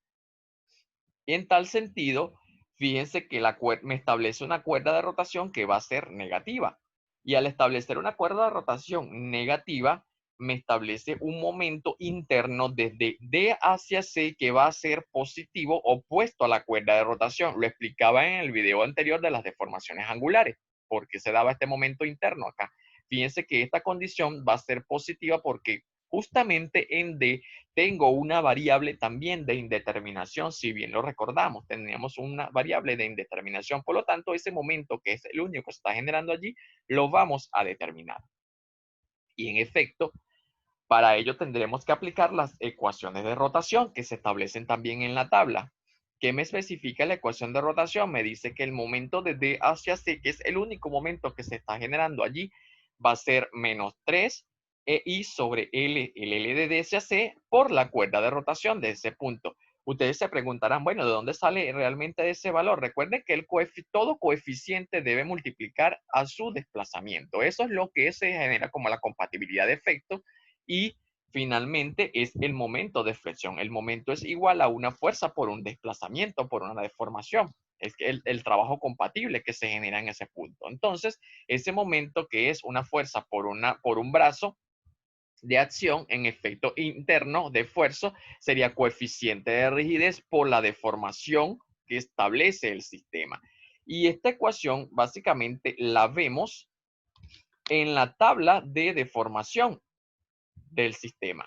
Y en tal sentido, fíjense que me establece una cuerda de rotación que va a ser negativa. Y al establecer una cuerda de rotación negativa, me establece un momento interno desde D hacia C que va a ser positivo, opuesto a la cuerda de rotación. Lo explicaba en el video anterior de las deformaciones angulares. ¿Por qué se daba este momento interno acá? Fíjense que esta condición va a ser positiva porque justamente en D tengo una variable también de indeterminación, si bien lo recordamos, teníamos una variable de indeterminación, por lo tanto, ese momento que es el único que se está generando allí, lo vamos a determinar. Y en efecto, para ello tendremos que aplicar las ecuaciones de rotación que se establecen también en la tabla. ¿Qué me especifica la ecuación de rotación? Me dice que el momento de D hacia C, que es el único momento que se está generando allí, va a ser menos 3 I sobre L, el L de D hacia C, por la cuerda de rotación de ese punto. Ustedes se preguntarán, bueno, ¿de dónde sale realmente ese valor? Recuerden que todo coeficiente debe multiplicar a su desplazamiento. Eso es lo que se genera como la compatibilidad de efectos y finalmente es el momento de flexión. El momento es igual a una fuerza por un desplazamiento, por una deformación. Es el trabajo compatible que se genera en ese punto. Entonces, ese momento que es una fuerza por un brazo, de acción en efecto interno de esfuerzo sería coeficiente de rigidez por la deformación que establece el sistema. Y esta ecuación básicamente la vemos en la tabla de deformación del sistema.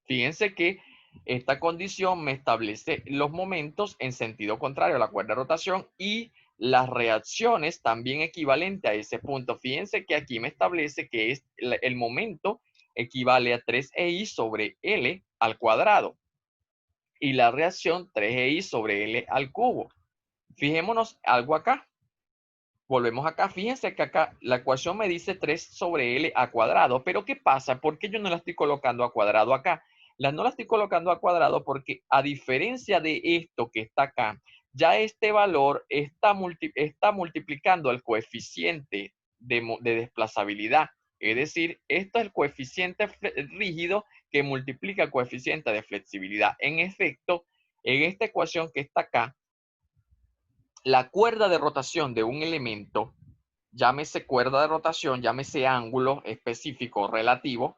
Fíjense que esta condición me establece los momentos en sentido contrario a la cuerda de rotación y las reacciones también equivalente a ese punto. Fíjense que aquí me establece que es el momento equivale a 3EI sobre L al cuadrado y la reacción 3EI sobre L al cubo. Fijémonos algo acá. Volvemos acá. Fíjense que acá la ecuación me dice 3 sobre L a cuadrado. Pero ¿qué pasa? ¿Por qué yo no la estoy colocando a cuadrado acá? No la estoy colocando a cuadrado porque a diferencia de esto que está acá, ya este valor está multiplicando el coeficiente de desplazabilidad. Es decir, esto es el coeficiente rígido que multiplica el coeficiente de flexibilidad. En efecto, en esta ecuación que está acá, la cuerda de rotación de un elemento, llámese cuerda de rotación, llámese ángulo específico relativo,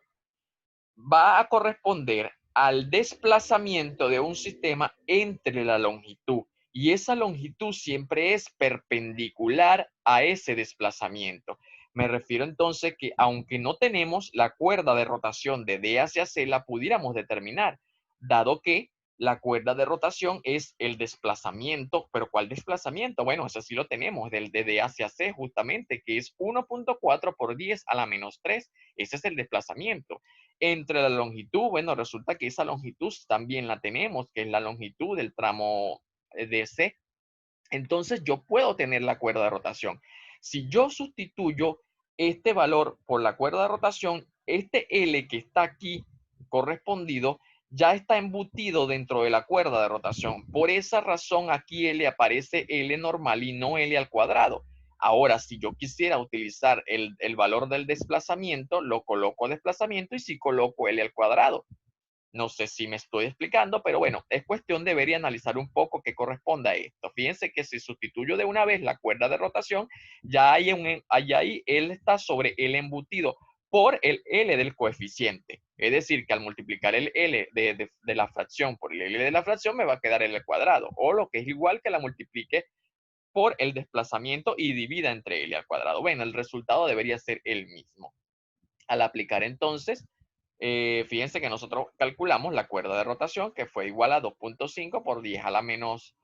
va a corresponder al desplazamiento de un sistema entre la longitud. Y esa longitud siempre es perpendicular a ese desplazamiento. Me refiero entonces que aunque no tenemos la cuerda de rotación de D hacia C, la pudiéramos determinar, dado que la cuerda de rotación es el desplazamiento, pero ¿cuál desplazamiento? Bueno, eso sí lo tenemos, del de D hacia C justamente, que es 1.4 por 10 a la menos 3. Ese es el desplazamiento. Entre la longitud, bueno, resulta que esa longitud también la tenemos, que es la longitud del tramo de C. Entonces yo puedo tener la cuerda de rotación. Si yo sustituyo este valor por la cuerda de rotación, este L que está aquí correspondido ya está embutido dentro de la cuerda de rotación. Por esa razón aquí L aparece L normal y no L al cuadrado. Ahora, si yo quisiera utilizar el valor del desplazamiento, lo coloco desplazamiento y si coloco L al cuadrado. No sé si me estoy explicando, pero bueno, es cuestión de ver y analizar un poco qué corresponde a esto. Fíjense que si sustituyo de una vez la cuerda de rotación, ya ahí él está sobre el embutido por el L del coeficiente. Es decir, que al multiplicar el L de la fracción por el L de la fracción, me va a quedar L al cuadrado. O lo que es igual que la multiplique por el desplazamiento y divida entre L al cuadrado. Bueno, el resultado debería ser el mismo. Al aplicar entonces, fíjense que nosotros calculamos la cuerda de rotación que fue igual a 2.5 por 10 a la menos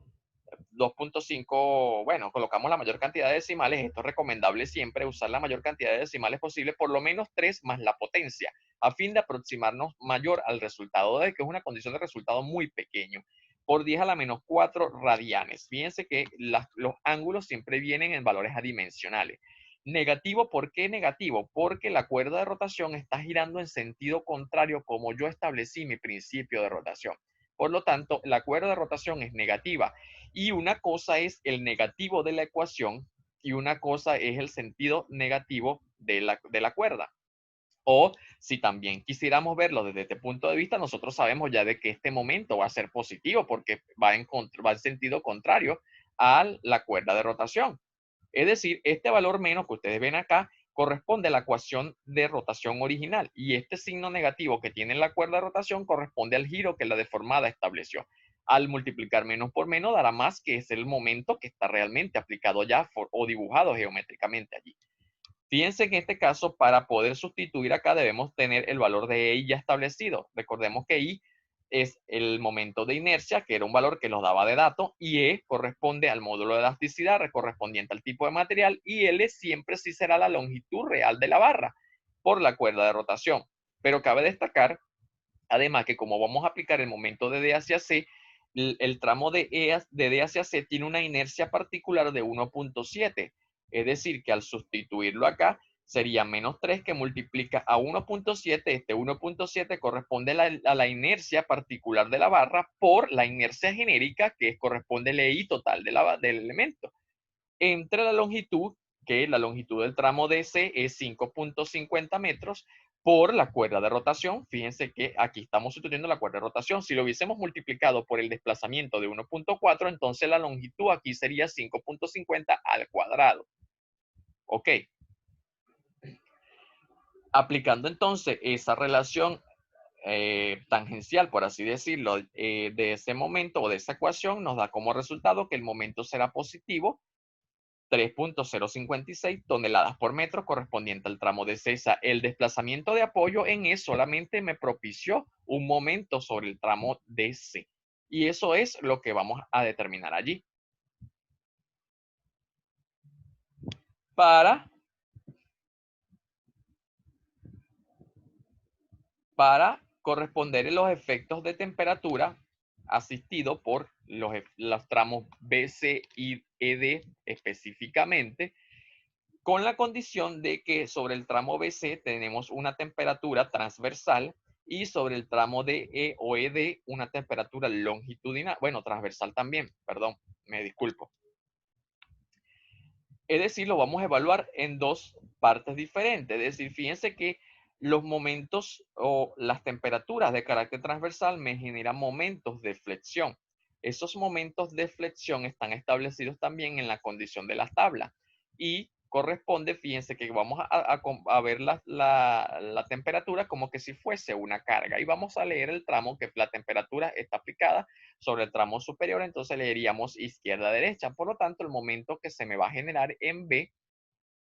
2.5, bueno, colocamos la mayor cantidad de decimales. Esto es recomendable siempre usar la mayor cantidad de decimales posible, por lo menos 3 más la potencia, a fin de aproximarnos mayor al resultado de que es una condición de resultado muy pequeño, por 10 a la menos 4 radianes. Fíjense que los ángulos siempre vienen en valores adimensionales. Negativo, ¿por qué negativo? Porque la cuerda de rotación está girando en sentido contrario como yo establecí mi principio de rotación. Por lo tanto, la cuerda de rotación es negativa. Y una cosa es el negativo de la ecuación y una cosa es el sentido negativo de la cuerda. O si también quisiéramos verlo desde este punto de vista, nosotros sabemos ya de que este momento va a ser positivo porque va en sentido contrario a la cuerda de rotación. Es decir, este valor menos que ustedes ven acá corresponde a la ecuación de rotación original y este signo negativo que tiene la cuerda de rotación corresponde al giro que la deformada estableció. Al multiplicar menos por menos dará más, que es el momento que está realmente aplicado ya o dibujado geométricamente allí. Fíjense que en este caso, para poder sustituir acá, debemos tener el valor de I ya establecido. Recordemos que I es el momento de inercia, que era un valor que nos daba de dato, y E corresponde al módulo de elasticidad correspondiente al tipo de material, y L siempre sí será la longitud real de la barra por la cuerda de rotación. Pero cabe destacar, además, que como vamos a aplicar el momento de D hacia C, el tramo de D hacia C tiene una inercia particular de 1.7. Es decir, que al sustituirlo acá, sería menos 3 que multiplica a 1.7. Este 1.7 corresponde a la inercia particular de la barra por la inercia genérica, que corresponde al I total del elemento, entre la longitud, que la longitud del tramo DC es 5.50 metros, por la cuerda de rotación. Fíjense que aquí estamos sustituyendo la cuerda de rotación. Si lo hubiésemos multiplicado por el desplazamiento de 1.4, entonces la longitud aquí sería 5.50 al cuadrado. Ok. Aplicando entonces esa relación tangencial, por así decirlo, de ese momento o de esa ecuación, nos da como resultado que el momento será positivo 3.056 toneladas por metro correspondiente al tramo de Cesa. El desplazamiento de apoyo en E solamente me propició un momento sobre el tramo DC. Y eso es lo que vamos a determinar allí. Para corresponder a los efectos de temperatura asistido por los tramos BC y ED específicamente, con la condición de que sobre el tramo BC tenemos una temperatura transversal y sobre el tramo DE o ED una temperatura longitudinal, bueno, transversal también, perdón, me disculpo. Es decir, lo vamos a evaluar en dos partes diferentes. Es decir, fíjense que los momentos o las temperaturas de carácter transversal me generan momentos de flexión. Esos momentos de flexión están establecidos también en la condición de la tabla y corresponde, fíjense que vamos a ver la temperatura como que si fuese una carga y vamos a leer el tramo que la temperatura está aplicada sobre el tramo superior, entonces leeríamos izquierda-derecha. Por lo tanto, el momento que se me va a generar en B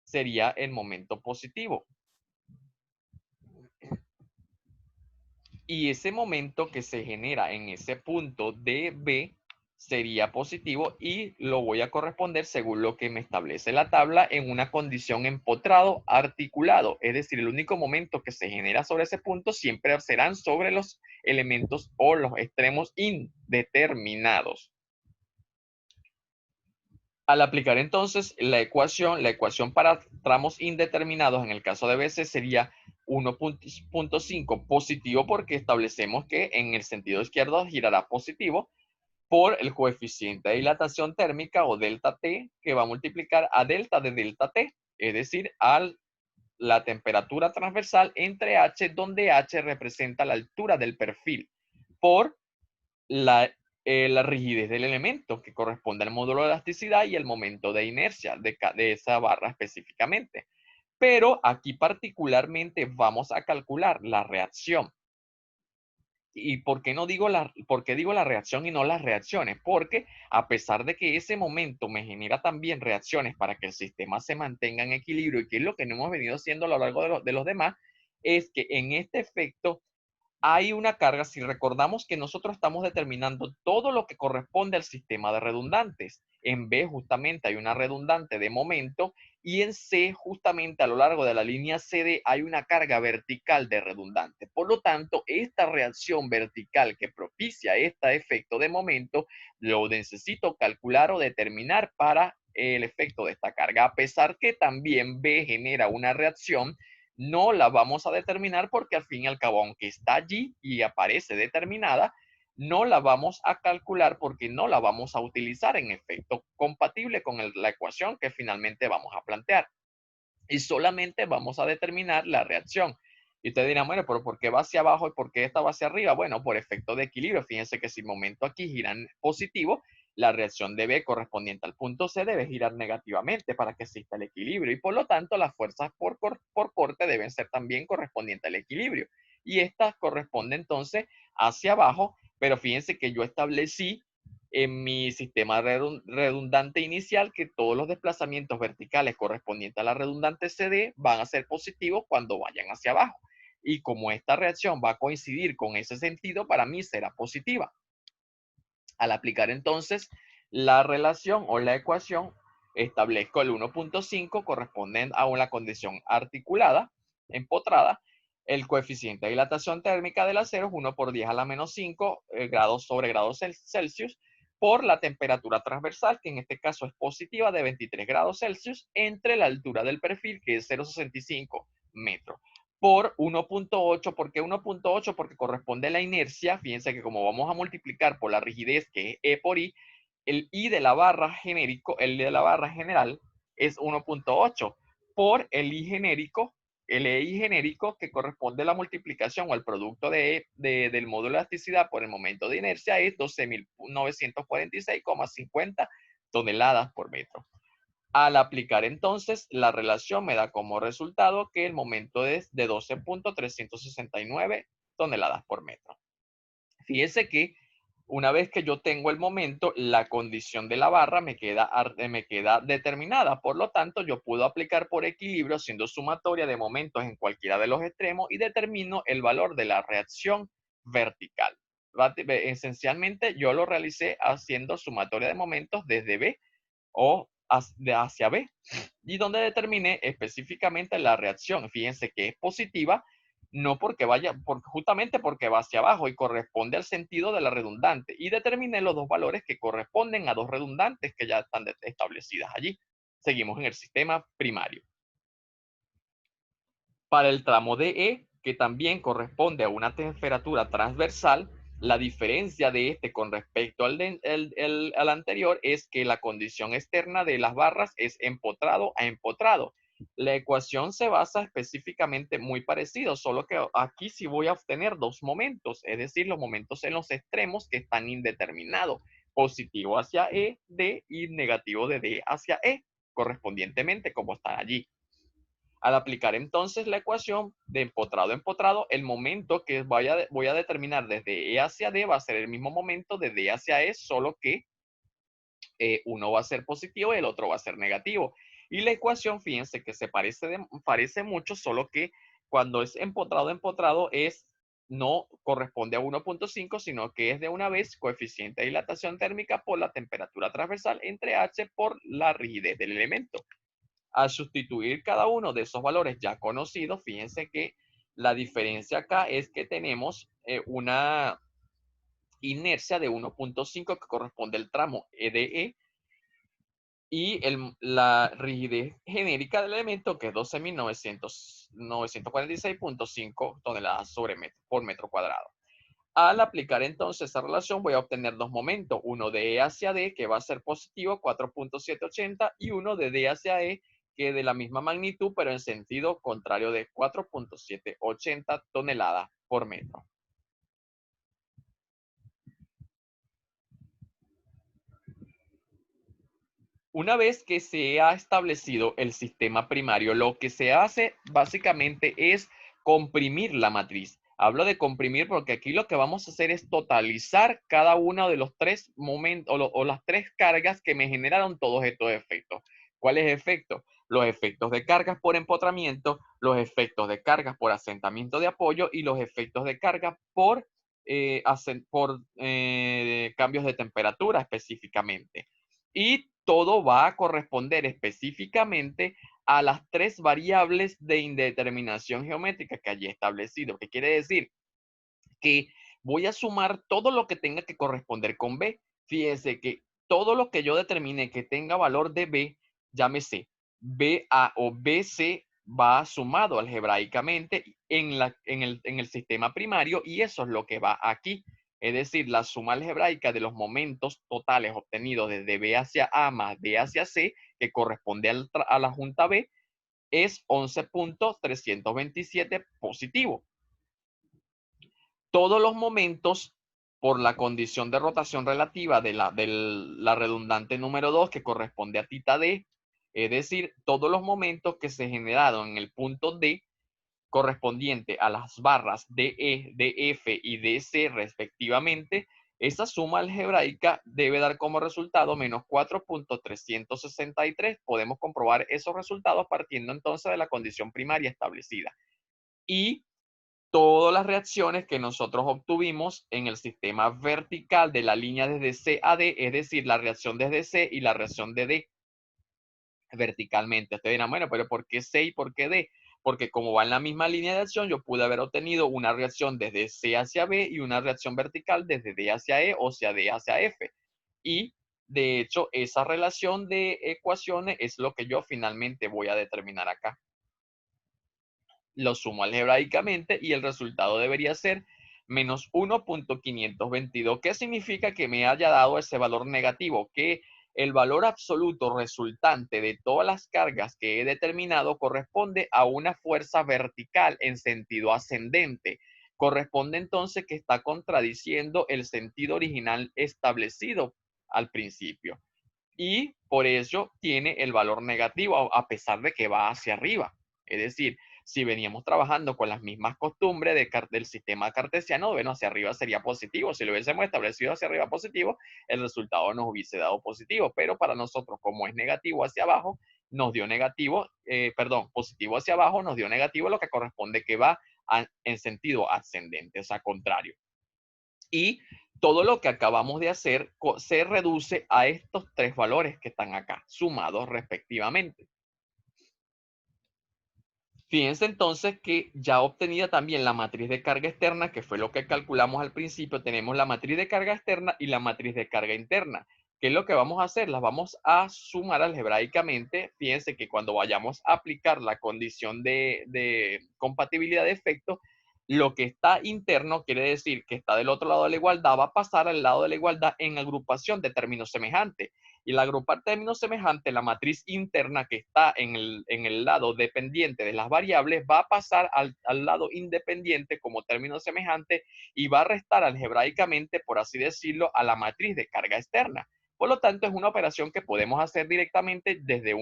sería el momento positivo. Y ese momento que se genera en ese punto de B sería positivo y lo voy a corresponder según lo que me establece la tabla en una condición empotrado articulado. Es decir, el único momento que se genera sobre ese punto siempre serán sobre los elementos o los extremos indeterminados. Al aplicar entonces la ecuación para tramos indeterminados en el caso de BC sería 1.5 positivo porque establecemos que en el sentido izquierdo girará positivo por el coeficiente de dilatación térmica o delta T que va a multiplicar a delta de delta T, es decir, a la temperatura transversal entre H, donde H representa la altura del perfil, por la rigidez del elemento, que corresponde al módulo de elasticidad y el momento de inercia de esa barra específicamente. Pero aquí particularmente vamos a calcular la reacción. ¿Y por qué digo la reacción y no las reacciones? Porque a pesar de que ese momento me genera también reacciones para que el sistema se mantenga en equilibrio, y que es lo que no hemos venido haciendo a lo largo de los demás, es que en este efecto hay una carga. Si recordamos que nosotros estamos determinando todo lo que corresponde al sistema de redundantes. En B justamente hay una redundante de momento y en C justamente a lo largo de la línea CD hay una carga vertical de redundante. Por lo tanto, esta reacción vertical que propicia este efecto de momento lo necesito calcular o determinar para el efecto de esta carga, a pesar que también B genera una reacción. No la vamos a determinar porque al fin y al cabo, aunque está allí y aparece determinada, no la vamos a calcular porque no la vamos a utilizar en efecto compatible con la ecuación que finalmente vamos a plantear. Y solamente vamos a determinar la reacción. Y ustedes dirán, bueno, pero ¿por qué va hacia abajo y por qué esta va hacia arriba? Bueno, por efecto de equilibrio. Fíjense que si el momento aquí gira en positivo, la reacción de B correspondiente al punto C debe girar negativamente para que exista el equilibrio. Y por lo tanto, las fuerzas por corte deben ser también correspondientes al equilibrio. Y estas corresponden entonces hacia abajo, pero fíjense que yo establecí en mi sistema redundante inicial que todos los desplazamientos verticales correspondientes a la redundante CD van a ser positivos cuando vayan hacia abajo. Y como esta reacción va a coincidir con ese sentido, para mí será positiva. Al aplicar entonces la relación o la ecuación, establezco el 1.5 correspondiente a una condición articulada, empotrada. El coeficiente de dilatación térmica del acero es 1 por 10 a la menos 5 grados sobre grados Celsius, por la temperatura transversal, que en este caso es positiva de 23 grados Celsius, entre la altura del perfil, que es 0,65 metros, por 1.8. ¿Por qué 1.8? Porque corresponde a la inercia. Fíjense que como vamos a multiplicar por la rigidez, que es E por I, el I de la barra genérico, el de la barra general es 1.8 por el I genérico, el EI genérico, que corresponde a la multiplicación o al producto del módulo de elasticidad por el momento de inercia, es 12.946,50 toneladas por metro. Al aplicar entonces la relación me da como resultado que el momento es de 12.369 toneladas por metro. Fíjense que una vez que yo tengo el momento, la condición de la barra me queda determinada. Por lo tanto, yo puedo aplicar por equilibrio haciendo sumatoria de momentos en cualquiera de los extremos y determino el valor de la reacción vertical. Esencialmente, yo lo realicé haciendo sumatoria de momentos desde B o hacia B, y donde determiné específicamente la reacción. Fíjense que es positiva, no porque vaya, justamente porque va hacia abajo y corresponde al sentido de la redundante, y determiné los dos valores que corresponden a dos redundantes que ya están establecidas allí. Seguimos en el sistema primario. Para el tramo DE, que también corresponde a una temperatura transversal, la diferencia de este con respecto al anterior es que la condición externa de las barras es empotrado a empotrado. La ecuación se basa específicamente muy parecido, solo que aquí sí voy a obtener dos momentos, es decir, los momentos en los extremos que están indeterminados, positivo hacia E, D, y negativo de D hacia E, correspondientemente como están allí. Al aplicar entonces la ecuación de empotrado a empotrado, el momento que voy a determinar desde E hacia D va a ser el mismo momento de D hacia E, solo que uno va a ser positivo y el otro va a ser negativo. Y la ecuación, fíjense que se parece mucho, solo que cuando es empotrado a empotrado no corresponde a 1.5, sino que es de una vez coeficiente de dilatación térmica por la temperatura transversal entre H por la rigidez del elemento. Al sustituir cada uno de esos valores ya conocidos, fíjense que la diferencia acá es que tenemos una inercia de 1.5 que corresponde al tramo EDE, y la rigidez genérica del elemento, que es 12.946.5 toneladas por metro cuadrado. Al aplicar entonces esa relación voy a obtener dos momentos, uno de E hacia D, que va a ser positivo, 4.780, y uno de D hacia E, que de la misma magnitud, pero en sentido contrario, de 4.780 toneladas por metro. Una vez que se ha establecido el sistema primario, lo que se hace básicamente es comprimir la matriz. Hablo de comprimir porque aquí lo que vamos a hacer es totalizar cada uno de los tres momentos o las tres cargas que me generaron todos estos efectos. ¿Cuáles efectos? Los efectos de cargas por empotramiento, los efectos de cargas por asentamiento de apoyo y los efectos de carga por cambios de temperatura específicamente. Y todo va a corresponder específicamente a las tres variables de indeterminación geométrica que allí he establecido. ¿Qué quiere decir? Que voy a sumar todo lo que tenga que corresponder con B. Fíjense que todo lo que yo determine que tenga valor de B, llámese BA o BC, va sumado algebraicamente en el sistema primario, y eso es lo que va aquí. Es decir, la suma algebraica de los momentos totales obtenidos desde B hacia A más D hacia C, que corresponde a la junta B, es 11.327 positivo. Todos los momentos por la condición de rotación relativa de la redundante número 2, que corresponde a tita D, es decir, todos los momentos que se generaron en el punto D correspondiente a las barras DE, DF y DC respectivamente, esa suma algebraica debe dar como resultado menos 4.363. Podemos comprobar esos resultados partiendo entonces de la condición primaria establecida. Y todas las reacciones que nosotros obtuvimos en el sistema vertical de la línea desde C a D, es decir, la reacción desde C y la reacción de D verticalmente. Ustedes dirán, bueno, pero ¿por qué C y por qué D? Porque como va en la misma línea de acción, yo pude haber obtenido una reacción desde C hacia B y una reacción vertical desde D hacia E o sea D hacia F. Y de hecho, esa relación de ecuaciones es lo que yo finalmente voy a determinar acá. Lo sumo algebraicamente y el resultado debería ser menos 1.522. ¿Qué significa que me haya dado ese valor negativo? Que el valor absoluto resultante de todas las cargas que he determinado corresponde a una fuerza vertical en sentido ascendente. Corresponde entonces que está contradiciendo el sentido original establecido al principio. Y por eso tiene el valor negativo a pesar de que va hacia arriba. Es decir, si veníamos trabajando con las mismas costumbres del sistema cartesiano, bueno, hacia arriba sería positivo. Si lo hubiésemos establecido hacia arriba positivo, el resultado nos hubiese dado positivo. Pero para nosotros, como es negativo hacia abajo, nos dio negativo, positivo hacia abajo, nos dio negativo, lo que corresponde que va en sentido ascendente, o sea, contrario. Y todo lo que acabamos de hacer se reduce a estos tres valores que están acá, sumados respectivamente. Fíjense entonces que ya obtenida también la matriz de carga externa, que fue lo que calculamos al principio, tenemos la matriz de carga externa y la matriz de carga interna. ¿Qué es lo que vamos a hacer? Las vamos a sumar algebraicamente. Fíjense que cuando vayamos a aplicar la condición de compatibilidad de efectos, lo que está interno quiere decir que está del otro lado de la igualdad, va a pasar al lado de la igualdad en agrupación de términos semejantes. Y al agrupar términos semejantes, la matriz interna que está en el lado dependiente de las variables va a pasar al lado independiente como término semejante y va a restar algebraicamente, por así decirlo, a la matriz de carga externa. Por lo tanto, es una operación que podemos hacer directamente desde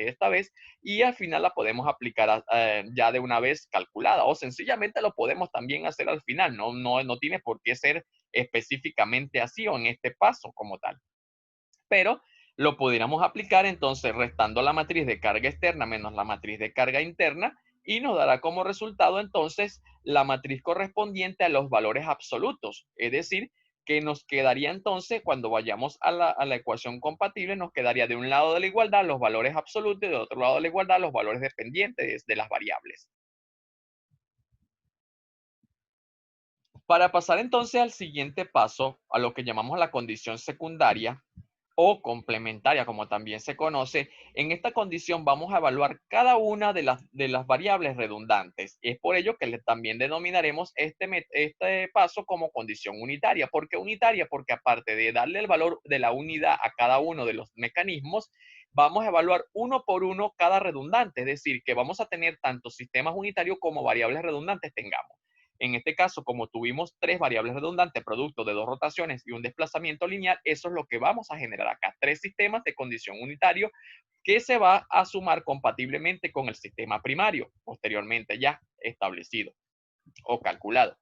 esta vez, y al final la podemos aplicar ya de una vez calculada, o sencillamente lo podemos también hacer al final. No tiene por qué ser específicamente así o en este paso como tal. Pero lo pudiéramos aplicar entonces restando la matriz de carga externa menos la matriz de carga interna, y nos dará como resultado entonces la matriz correspondiente a los valores absolutos. Es decir, que nos quedaría entonces, cuando vayamos a la ecuación compatible, nos quedaría de un lado de la igualdad los valores absolutos y de otro lado de la igualdad los valores dependientes de las variables. Para pasar entonces al siguiente paso, a lo que llamamos la condición secundaria, o complementaria, como también se conoce, en esta condición vamos a evaluar cada una de las variables redundantes. Es por ello que también denominaremos este paso como condición unitaria. ¿Por qué unitaria? Porque aparte de darle el valor de la unidad a cada uno de los mecanismos, vamos a evaluar uno por uno cada redundante. Es decir, que vamos a tener tanto sistemas unitarios como variables redundantes tengamos. En este caso, como tuvimos tres variables redundantes, producto de dos rotaciones y un desplazamiento lineal, eso es lo que vamos a generar acá. Tres sistemas de condición unitario que se va a sumar compatiblemente con el sistema primario, posteriormente ya establecido o calculado.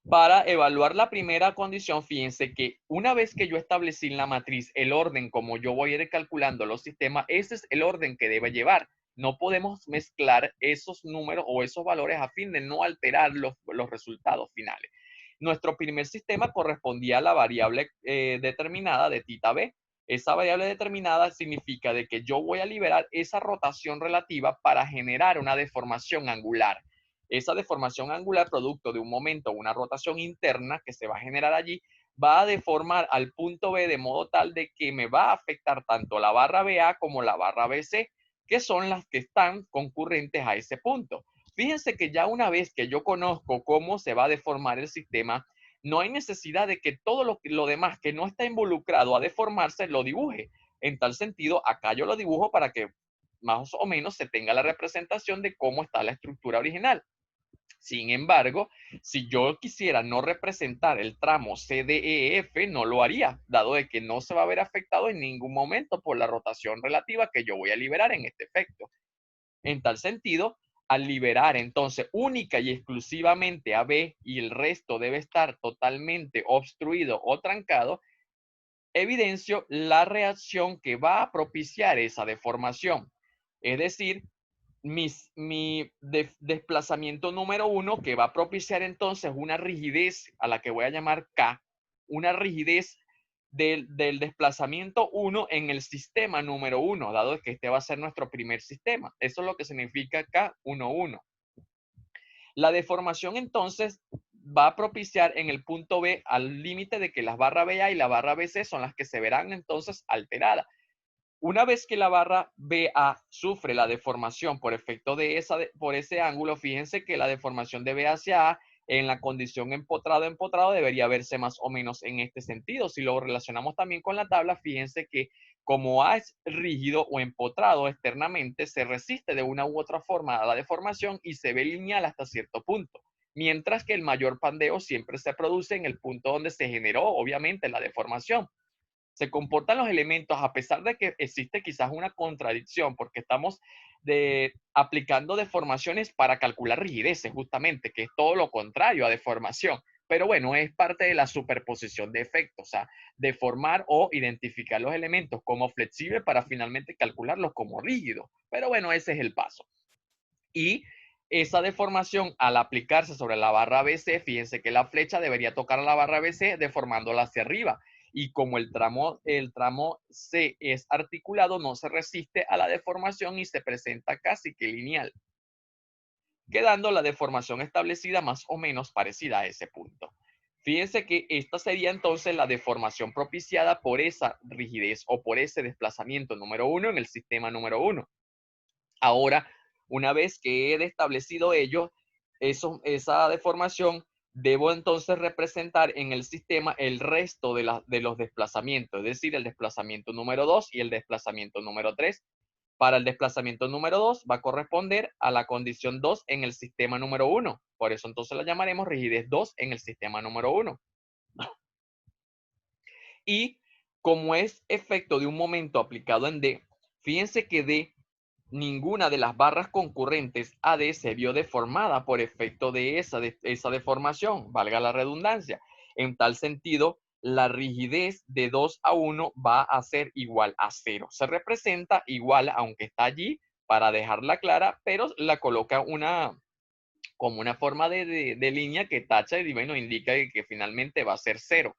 Para evaluar la primera condición, fíjense que una vez que yo establecí en la matriz el orden como yo voy a ir calculando los sistemas, ese es el orden que debe llevar. No podemos mezclar esos números o esos valores a fin de no alterar los resultados finales. Nuestro primer sistema correspondía a la variable determinada de tita b. Esa variable determinada significa de que yo voy a liberar esa rotación relativa para generar una deformación angular. Esa deformación angular, producto de un momento o una rotación interna que se va a generar allí, va a deformar al punto B de modo tal de que me va a afectar tanto la barra BA como la barra BC, que son las que están concurrentes a ese punto. Fíjense que ya una vez que yo conozco cómo se va a deformar el sistema, no hay necesidad de que todo lo demás que no está involucrado a deformarse lo dibuje. En tal sentido, acá yo lo dibujo para que más o menos se tenga la representación de cómo está la estructura original. Sin embargo, si yo quisiera no representar el tramo CDEF, no lo haría, dado de que no se va a ver afectado en ningún momento por la rotación relativa que yo voy a liberar en este efecto. En tal sentido, al liberar entonces única y exclusivamente a B y el resto debe estar totalmente obstruido o trancado, evidencio la reacción que va a propiciar esa deformación. Es decir, mi desplazamiento número 1, que va a propiciar entonces una rigidez a la que voy a llamar K, una rigidez del desplazamiento 1 en el sistema número 1, dado que este va a ser nuestro primer sistema. Eso es lo que significa K11. La deformación entonces va a propiciar en el punto B al límite de que las barras BA y la barra BC son las que se verán entonces alteradas. Una vez que la barra BA sufre la deformación por efecto de por ese ángulo, fíjense que la deformación de B hacia A en la condición empotrado debería verse más o menos en este sentido. Si lo relacionamos también con la tabla, fíjense que como A es rígido o empotrado externamente, se resiste de una u otra forma a la deformación y se ve lineal hasta cierto punto. Mientras que el mayor pandeo siempre se produce en el punto donde se generó, obviamente, la deformación. Se comportan los elementos a pesar de que existe quizás una contradicción porque estamos aplicando deformaciones para calcular rigideces justamente, que es todo lo contrario a deformación. Pero bueno, es parte de la superposición de efectos, o sea, deformar o identificar los elementos como flexibles para finalmente calcularlos como rígidos. Pero bueno, ese es el paso. Y esa deformación al aplicarse sobre la barra BC, fíjense que la flecha debería tocar a la barra BC deformándola hacia arriba. Y como el tramo C es articulado, no se resiste a la deformación y se presenta casi que lineal, quedando la deformación establecida más o menos parecida a ese punto. Fíjense que esta sería entonces la deformación propiciada por esa rigidez o por ese desplazamiento número 1 en el sistema número 1. Ahora, una vez que he establecido ello, esa deformación, debo entonces representar en el sistema el resto de los desplazamientos, es decir, el desplazamiento número 2 y el desplazamiento número 3. Para el desplazamiento número 2 va a corresponder a la condición 2 en el sistema número 1. Por eso entonces la llamaremos rigidez 2 en el sistema número 1. Y como es efecto de un momento aplicado en D, fíjense que D, ninguna de las barras concurrentes AD se vio deformada por efecto de esa deformación, valga la redundancia. En tal sentido, la rigidez de 2 a 1 va a ser igual a 0. Se representa igual, aunque está allí, para dejarla clara, pero la coloca como una forma de línea que tacha y bueno, indica que finalmente va a ser 0.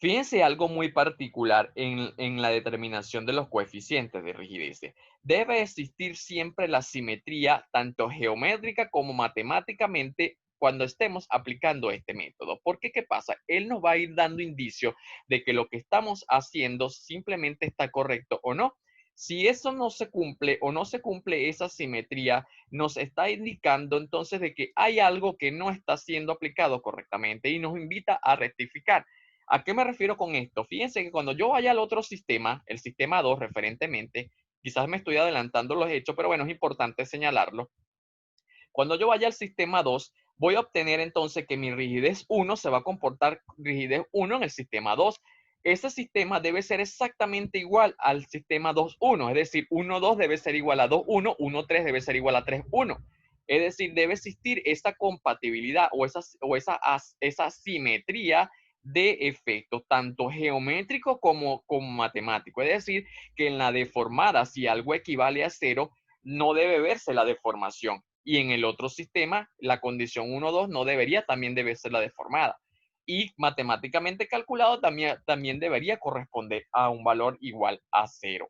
Fíjense algo muy particular en la determinación de los coeficientes de rigidez. Debe existir siempre la simetría, tanto geométrica como matemáticamente, cuando estemos aplicando este método. Porque, ¿qué pasa? Él nos va a ir dando indicio de que lo que estamos haciendo simplemente está correcto o no. Si eso no se cumple o no se cumple esa simetría, nos está indicando entonces de que hay algo que no está siendo aplicado correctamente y nos invita a rectificar. ¿A qué me refiero con esto? Fíjense que cuando yo vaya al otro sistema, el sistema 2 referentemente, quizás me estoy adelantando los hechos, pero bueno, es importante señalarlo. Cuando yo vaya al sistema 2, voy a obtener entonces que mi rigidez 1 se va a comportar rigidez 1 en el sistema 2. Ese sistema debe ser exactamente igual al sistema 2-1, es decir, 1-2 debe ser igual a 2-1, 1-3 debe ser igual a 3-1. Es decir, debe existir esa compatibilidad o esa simetría de efecto, tanto geométrico como matemático. Es decir, que en la deformada, si algo equivale a 0, no debe verse la deformación. Y en el otro sistema, la condición 1-2 no debería, también debe ser la deformada. Y matemáticamente calculado también debería corresponder a un valor igual a 0.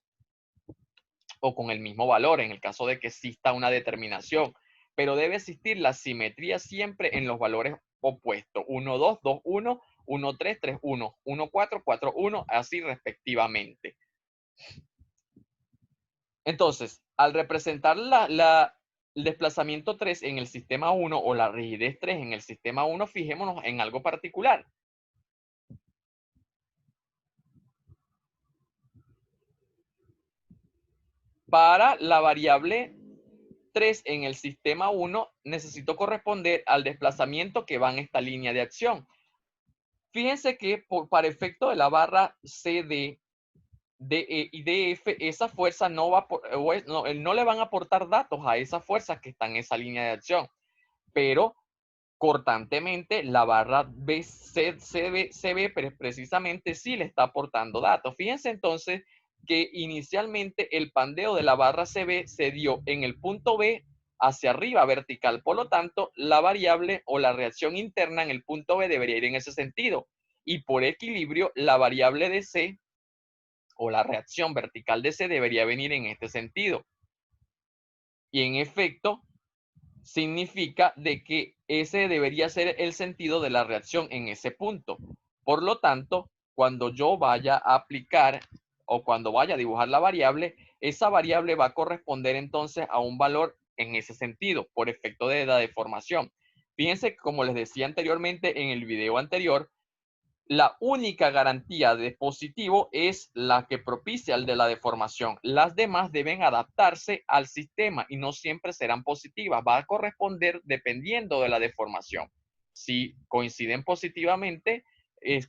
O con el mismo valor en el caso de que exista una determinación. Pero debe existir la simetría siempre en los valores opuestos. 1-2, 2-1, 1-3, 3-1, 1-4, 4-1, así respectivamente. Entonces, al representar el desplazamiento 3 en el sistema 1 o la rigidez 3 en el sistema 1, fijémonos en algo particular. Para la variable 3 en el sistema 1, necesito corresponder al desplazamiento que va en esta línea de acción. Fíjense que para efecto de la barra CD, DE y DF, esa fuerza no le van a aportar datos a esas fuerzas que están en esa línea de acción. Pero cortantemente la barra CB precisamente sí le está aportando datos. Fíjense entonces que inicialmente el pandeo de la barra CB se dio en el punto B hacia arriba vertical. Por lo tanto, la variable o la reacción interna en el punto B debería ir en ese sentido. Y por equilibrio, la variable de C o la reacción vertical de C debería venir en este sentido. Y en efecto, significa de que ese debería ser el sentido de la reacción en ese punto. Por lo tanto, cuando yo vaya a aplicar o cuando vaya a dibujar la variable, esa variable va a corresponder entonces a un valor en ese sentido, por efecto de la deformación. Fíjense que, como les decía anteriormente en el video anterior, la única garantía de positivo es la que propicia el de la deformación. Las demás deben adaptarse al sistema y no siempre serán positivas. Va a corresponder dependiendo de la deformación. Si coinciden positivamente,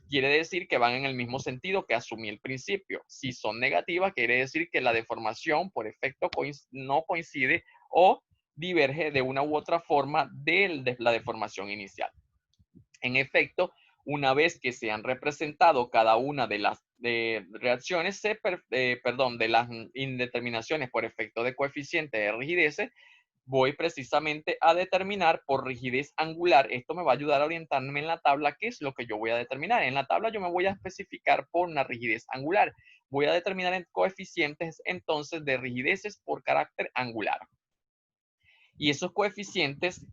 quiere decir que van en el mismo sentido que asumí al principio. Si son negativas, quiere decir que la deformación por efecto no coincide o diverge de una u otra forma de la deformación inicial. En efecto, una vez que se han representado cada una de las reacciones, de las indeterminaciones por efecto de coeficiente de rigidez, voy precisamente a determinar por rigidez angular. Esto me va a ayudar a orientarme en la tabla qué es lo que yo voy a determinar. En la tabla yo me voy a especificar por una rigidez angular. Voy a determinar en coeficientes entonces de rigideces por carácter angular. Y esos coeficientes,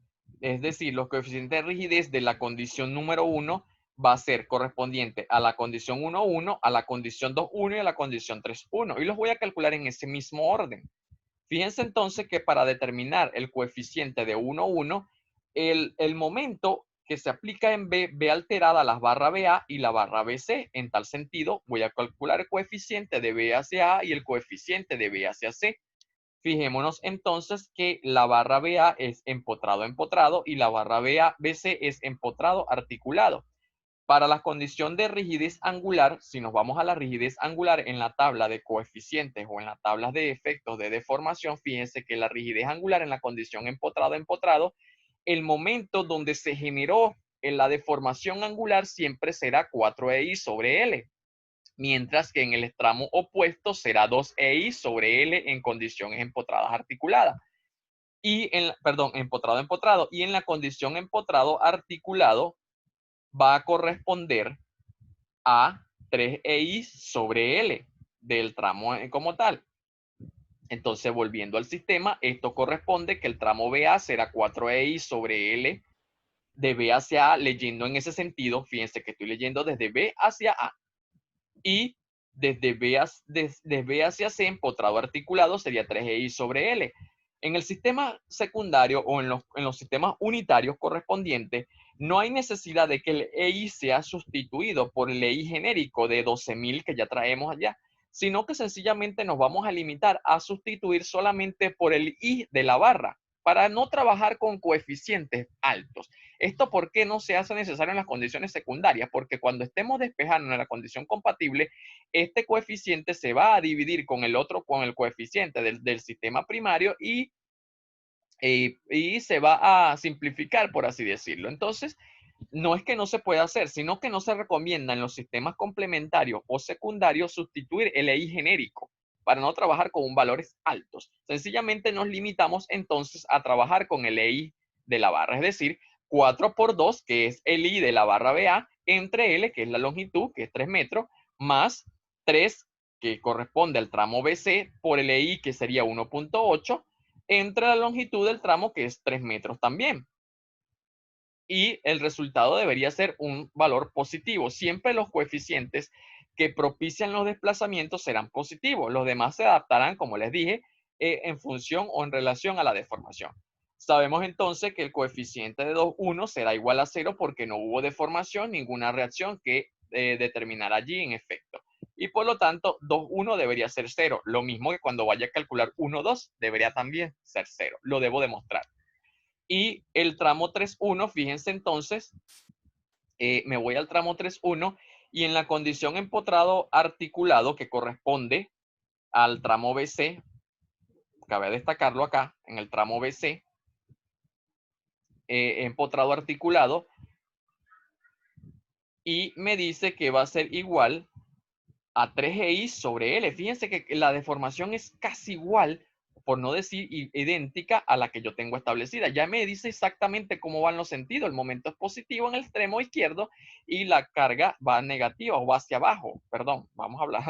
es decir, los coeficientes de rigidez de la condición número 1 va a ser correspondiente a la condición 1,1, a la condición 2,1 y a la condición 3,1. Y los voy a calcular en ese mismo orden. Fíjense entonces que para determinar el coeficiente de 1,1, el momento que se aplica en B, ve alterada las barras BA y la barra BC. En tal sentido, voy a calcular el coeficiente de B hacia A y el coeficiente de B hacia C. Fijémonos entonces que la barra BA es empotrado y la barra BC es empotrado articulado. Para la condición de rigidez angular, si nos vamos a la rigidez angular en la tabla de coeficientes o en la tabla de efectos de deformación, fíjense que la rigidez angular en la condición empotrado, el momento donde se generó en la deformación angular siempre será 4EI sobre L, mientras que en el tramo opuesto será 2EI sobre L en condiciones empotradas articuladas. Empotrado. Y en la condición empotrado articulado va a corresponder a 3EI sobre L del tramo como tal. Entonces, volviendo al sistema, esto corresponde que el tramo BA será 4EI sobre L de B hacia A, leyendo en ese sentido. Fíjense que estoy leyendo desde B hacia A. Y desde B hacia C, empotrado articulado, sería 3EI sobre L. En el sistema secundario o en los sistemas unitarios correspondientes, no hay necesidad de que el EI sea sustituido por el EI genérico de 12.000 que ya traemos allá, sino que sencillamente nos vamos a limitar a sustituir solamente por el I de la barra para no trabajar con coeficientes altos. ¿Esto por qué no se hace necesario en las condiciones secundarias? Porque cuando estemos despejando en la condición compatible, este coeficiente se va a dividir con el otro, con el coeficiente del sistema primario y se va a simplificar, por así decirlo. Entonces, no es que no se pueda hacer, sino que no se recomienda en los sistemas complementarios o secundarios sustituir el EI genérico para no trabajar con valores altos. Sencillamente nos limitamos entonces a trabajar con el EI de la barra, es decir, 4 por 2, que es el I de la barra BA, entre L, que es la longitud, que es 3 metros, más 3, que corresponde al tramo BC, por el EI, que sería 1,8, entre la longitud del tramo, que es 3 metros también. Y el resultado debería ser un valor positivo. Siempre los coeficientes que propician los desplazamientos serán positivos. Los demás se adaptarán, como les dije, en función o en relación a la deformación. Sabemos entonces que el coeficiente de 2,1 será igual a 0 porque no hubo deformación, ninguna reacción que determinara allí en efecto. Y por lo tanto, 2,1 debería ser 0. Lo mismo que cuando vaya a calcular 1,2 debería también ser 0. Lo debo demostrar. Y el tramo 3,1, fíjense entonces, me voy al tramo 3,1 y en la condición empotrado articulado que corresponde al tramo BC, cabe destacarlo acá, en el tramo BC, empotrado articulado, y me dice que va a ser igual a 3EI sobre L. Fíjense que la deformación es casi igual, por no decir idéntica a la que yo tengo establecida. Ya me dice exactamente cómo van los sentidos. El momento es positivo en el extremo izquierdo y la carga va negativa o va hacia abajo. Perdón, vamos a hablar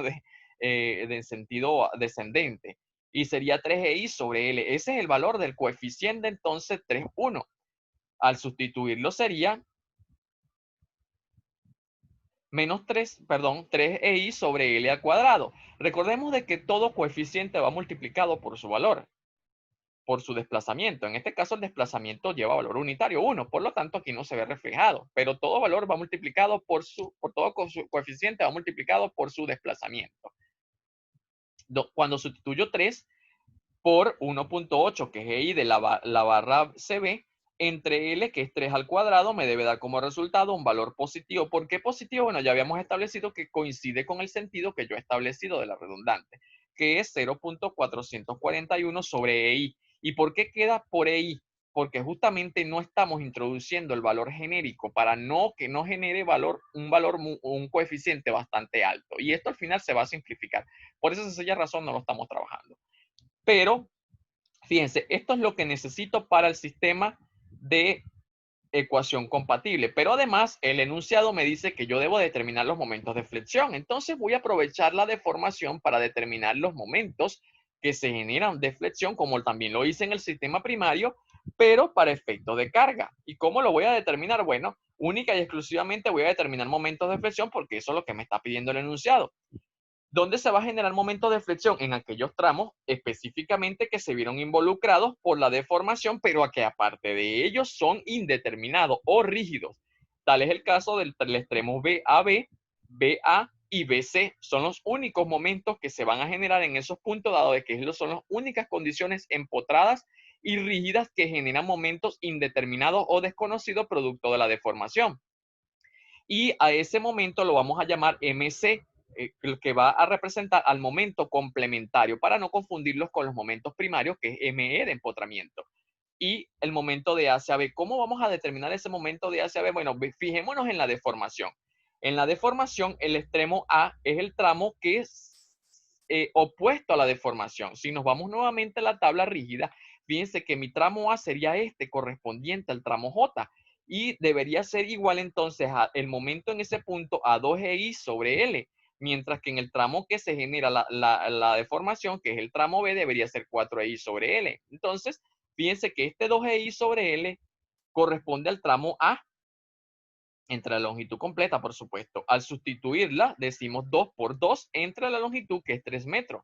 de sentido descendente. Y sería 3EI sobre L. Ese es el valor del coeficiente entonces 3,1. Al sustituirlo sería menos 3i sobre L al cuadrado. Recordemos de que todo coeficiente va multiplicado por su valor, por su desplazamiento. En este caso, el desplazamiento lleva valor unitario 1, por lo tanto, aquí no se ve reflejado, pero todo valor va multiplicado por todo coeficiente va multiplicado por su desplazamiento. Cuando sustituyo 3 por 1.8, que es EI de la barra CB, entre L, que es 3 al cuadrado, me debe dar como resultado un valor positivo. ¿Por qué positivo? Bueno, ya habíamos establecido que coincide con el sentido que yo he establecido de la redundante, que es 0.441 sobre EI. ¿Y por qué queda por EI? Porque justamente no estamos introduciendo el valor genérico para que no genere un coeficiente bastante alto. Y esto al final se va a simplificar. Por esa sencilla razón no lo estamos trabajando. Pero, fíjense, esto es lo que necesito para el sistema de ecuación compatible. Pero además, el enunciado me dice que yo debo determinar los momentos de flexión. Entonces, voy a aprovechar la deformación para determinar los momentos que se generan de flexión, como también lo hice en el sistema primario, pero para efecto de carga. ¿Y cómo lo voy a determinar? Bueno, única y exclusivamente voy a determinar momentos de flexión porque eso es lo que me está pidiendo el enunciado. ¿Dónde se va a generar momentos de flexión? En aquellos tramos específicamente que se vieron involucrados por la deformación, pero que aparte de ellos son indeterminados o rígidos. Tal es el caso del extremo BAB, BA y BC. Son los únicos momentos que se van a generar en esos puntos, dado de que son las únicas condiciones empotradas y rígidas que generan momentos indeterminados o desconocidos producto de la deformación. Y a ese momento lo vamos a llamar MC, que va a representar al momento complementario, para no confundirlos con los momentos primarios, que es ME de empotramiento. Y el momento de A hacia B. ¿Cómo vamos a determinar ese momento de A hacia B? Bueno, fijémonos en la deformación. En la deformación, el extremo A es el tramo que es opuesto a la deformación. Si nos vamos nuevamente a la tabla rígida, fíjense que mi tramo A sería este, correspondiente al tramo J. Y debería ser igual entonces el momento en ese punto a 2EI sobre L, mientras que en el tramo que se genera la deformación, que es el tramo B, debería ser 4EI sobre L. Entonces, fíjense que este 2EI sobre L corresponde al tramo A, entre la longitud completa, por supuesto. Al sustituirla, decimos 2 por 2 entre la longitud, que es 3 metros.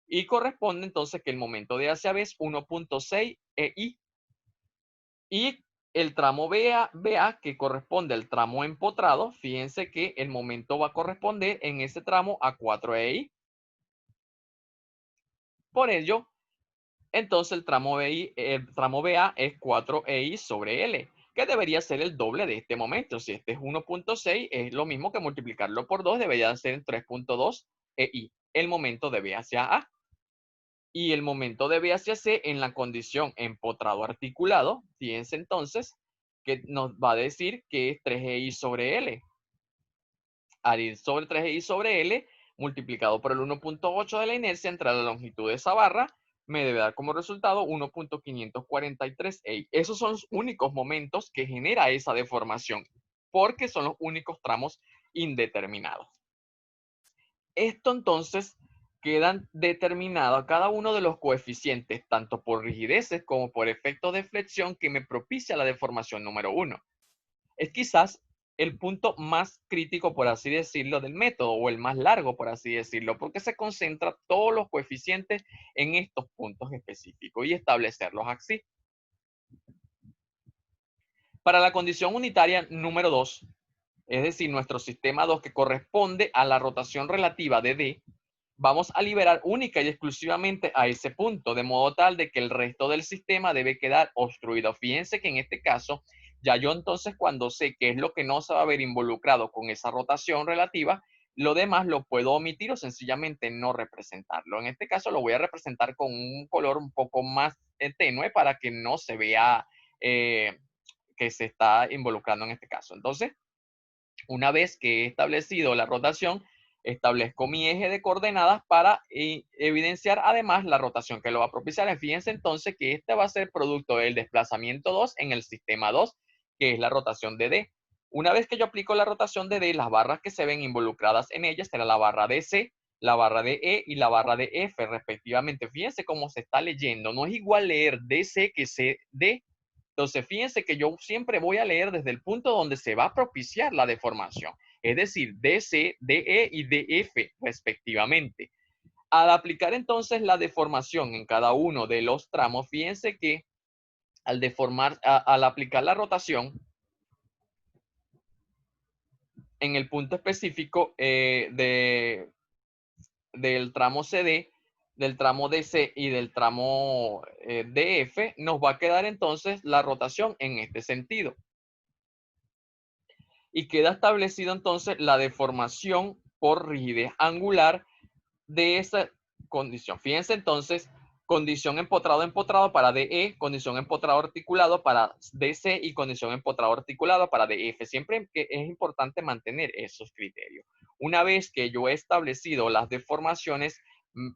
Y corresponde entonces que el momento de A hacia B es 1.6 EI. Y el tramo BA, que corresponde al tramo empotrado, fíjense que el momento va a corresponder en ese tramo a 4EI. Por ello, entonces el tramo BA es 4EI sobre L, que debería ser el doble de este momento. Si este es 1.6, es lo mismo que multiplicarlo por 2, debería ser 3.2 EI, el momento de B hacia A. Y el momento de B hacia C en la condición empotrado articulado, fíjense entonces que nos va a decir que es 3EI sobre L. Al ir sobre 3EI sobre L, multiplicado por el 1.8 de la inercia entre la longitud de esa barra, me debe dar como resultado 1.543 EI. Esos son los únicos momentos que genera esa deformación, porque son los únicos tramos indeterminados. Esto entonces quedan determinados cada uno de los coeficientes, tanto por rigideces como por efectos de flexión, que me propicia la deformación número 1. Es quizás el punto más crítico, por así decirlo, del método, o el más largo, por así decirlo, porque se concentra todos los coeficientes en estos puntos específicos y establecerlos así. Para la condición unitaria número 2, es decir, nuestro sistema 2, que corresponde a la rotación relativa de D, vamos a liberar única y exclusivamente a ese punto, de modo tal de que el resto del sistema debe quedar obstruido. Fíjense que en este caso, ya yo entonces, cuando sé qué es lo que no se va a ver involucrado con esa rotación relativa, lo demás lo puedo omitir o sencillamente no representarlo. En este caso lo voy a representar con un color un poco más tenue para que no se vea que se está involucrando en este caso. Entonces, una vez que he establecido la rotación, establezco mi eje de coordenadas para evidenciar además la rotación que lo va a propiciar. Fíjense entonces que este va a ser producto del desplazamiento 2 en el sistema 2, que es la rotación de D. Una vez que yo aplico la rotación de D, las barras que se ven involucradas en ella será la barra de C, la barra de E y la barra de F respectivamente. Fíjense cómo se está leyendo. No es igual leer DC que CD, Entonces, fíjense que yo siempre voy a leer desde el punto donde se va a propiciar la deformación, es decir, DC, DE y DF respectivamente. Al aplicar entonces la deformación en cada uno de los tramos, fíjense que al aplicar la rotación en el punto específico del tramo CD, del tramo DC y del tramo DF, nos va a quedar entonces la rotación en este sentido. Y queda establecido entonces la deformación por rigidez angular de esa condición. Fíjense entonces, condición empotrado para DE, condición empotrado articulado para DC y condición empotrado articulado para DF. Siempre es importante mantener esos criterios. Una vez que yo he establecido las deformaciones,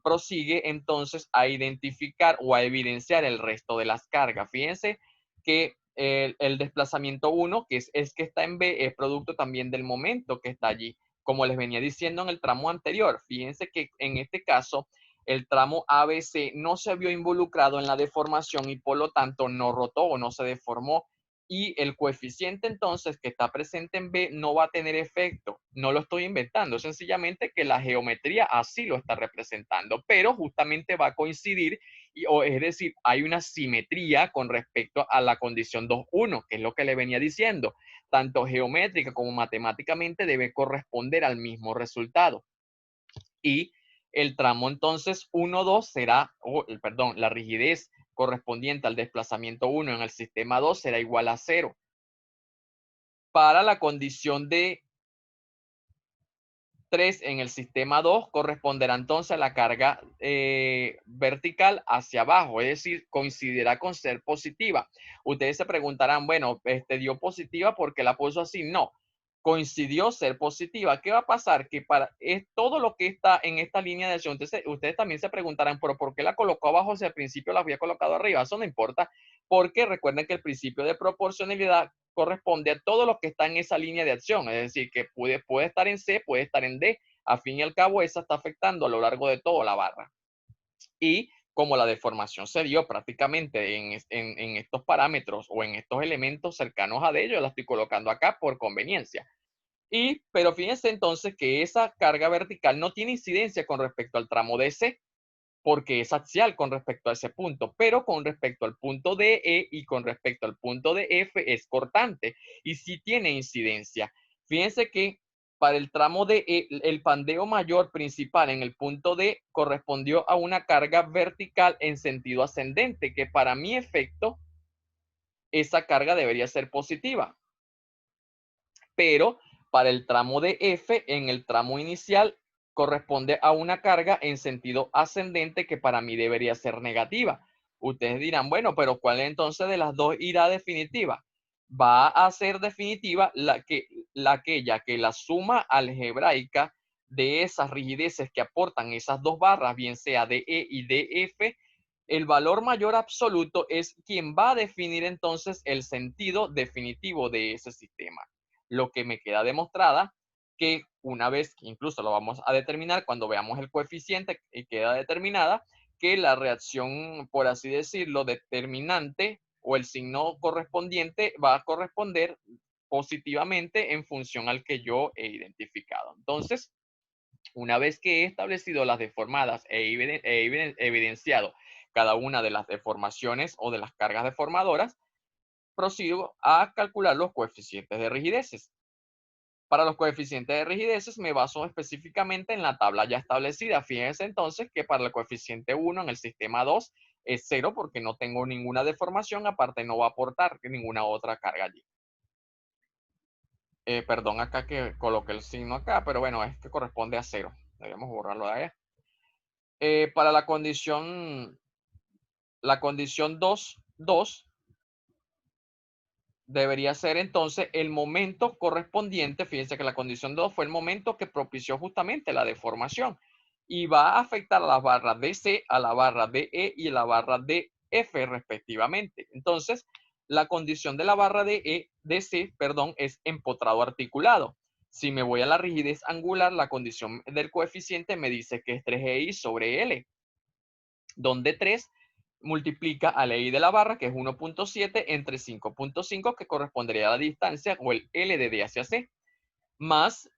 prosigue entonces a identificar o a evidenciar el resto de las cargas. Fíjense que el desplazamiento 1, que es que está en B, es producto también del momento que está allí. Como les venía diciendo en el tramo anterior, fíjense que en este caso el tramo ABC no se vio involucrado en la deformación y por lo tanto no rotó o no se deformó. Y el coeficiente entonces que está presente en B no va a tener efecto. No lo estoy inventando, sencillamente que la geometría así lo está representando, pero justamente va a coincidir, es decir, hay una simetría con respecto a la condición 2.1, que es lo que le venía diciendo. Tanto geométrica como matemáticamente debe corresponder al mismo resultado. Y el tramo entonces 1,2 será, perdón, la rigidez correspondiente al desplazamiento 1 en el sistema 2 será igual a 0. Para la condición de 3 en el sistema 2 corresponderá entonces a la carga vertical hacia abajo, es decir, coincidirá con ser positiva. Ustedes se preguntarán, bueno, dio positiva porque la puso así. No, coincidió ser positiva. ¿Qué va a pasar? Que es todo lo que está en esta línea de acción. Entonces, ustedes también se preguntarán, pero ¿por qué la colocó abajo si al principio la había colocado arriba? Eso no importa, porque recuerden que el principio de proporcionalidad corresponde a todo lo que está en esa línea de acción. Es decir, que puede estar en C, puede estar en D. A fin y al cabo, esa está afectando a lo largo de toda la barra. Y como la deformación se dio prácticamente en estos parámetros o en estos elementos cercanos a ellos, la estoy colocando acá por conveniencia. Pero fíjense entonces que esa carga vertical no tiene incidencia con respecto al tramo DC, porque es axial con respecto a ese punto, pero con respecto al punto DE y con respecto al punto de F es cortante y sí tiene incidencia. Fíjense que para el tramo de el pandeo mayor principal en el punto D correspondió a una carga vertical en sentido ascendente, que para mi efecto, esa carga debería ser positiva. Pero para el tramo de F, en el tramo inicial, corresponde a una carga en sentido ascendente que para mí debería ser negativa. Ustedes dirán, bueno, pero ¿cuál entonces de las dos irá definitiva? Va a ser definitiva aquella que la suma algebraica de esas rigideces que aportan esas dos barras, bien sea DE y DF, el valor mayor absoluto es quien va a definir entonces el sentido definitivo de ese sistema. Lo que me queda demostrada que una vez, incluso lo vamos a determinar cuando veamos el coeficiente, queda determinada que la reacción, por así decirlo, determinante o el signo correspondiente va a corresponder positivamente en función al que yo he identificado. Entonces, una vez que he establecido las deformadas e evidenciado cada una de las deformaciones o de las cargas deformadoras, procedo a calcular los coeficientes de rigideces. Para los coeficientes de rigideces me baso específicamente en la tabla ya establecida. Fíjense entonces que para el coeficiente 1 en el sistema 2 es 0 porque no tengo ninguna deformación, aparte no va a aportar ninguna otra carga allí. Perdón acá que coloqué el signo acá, pero bueno, es que corresponde a 0. Debemos borrarlo de ahí. Para la condición 2 debería ser entonces el momento correspondiente. Fíjense que la condición 2 fue el momento que propició justamente la deformación y va a afectar a las barras DC, a la barra DE y a la barra DF respectivamente. Entonces, la condición de la barra de DC, perdón, es empotrado articulado. Si me voy a la rigidez angular, la condición del coeficiente me dice que es 3GI sobre L, donde 3 multiplica a la I de la barra, que es 1.7, entre 5.5, que correspondería a la distancia, o el L de D hacia C, más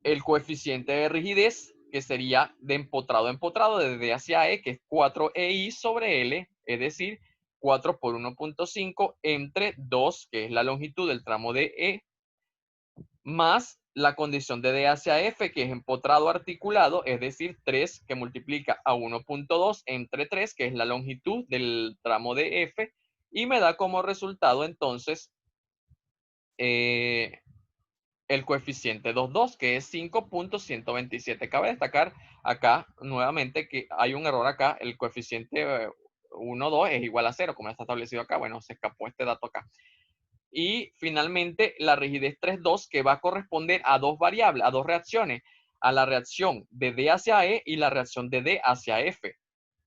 el coeficiente de rigidez, que sería de empotrado a empotrado, de D hacia E, que es 4EI sobre L, es decir, 4 por 1.5 entre 2, que es la longitud del tramo de E, más la condición de D hacia F, que es empotrado articulado, es decir, 3 que multiplica a 1.2 entre 3, que es la longitud del tramo de F, y me da como resultado entonces el coeficiente 2,2, que es 5.127. Cabe destacar acá nuevamente que hay un error acá, el coeficiente 1,2 es igual a 0, como está establecido acá. Bueno, se escapó este dato acá. Y finalmente la rigidez 3,2, que va a corresponder a dos variables, a dos reacciones, a la reacción de D hacia E y la reacción de D hacia F.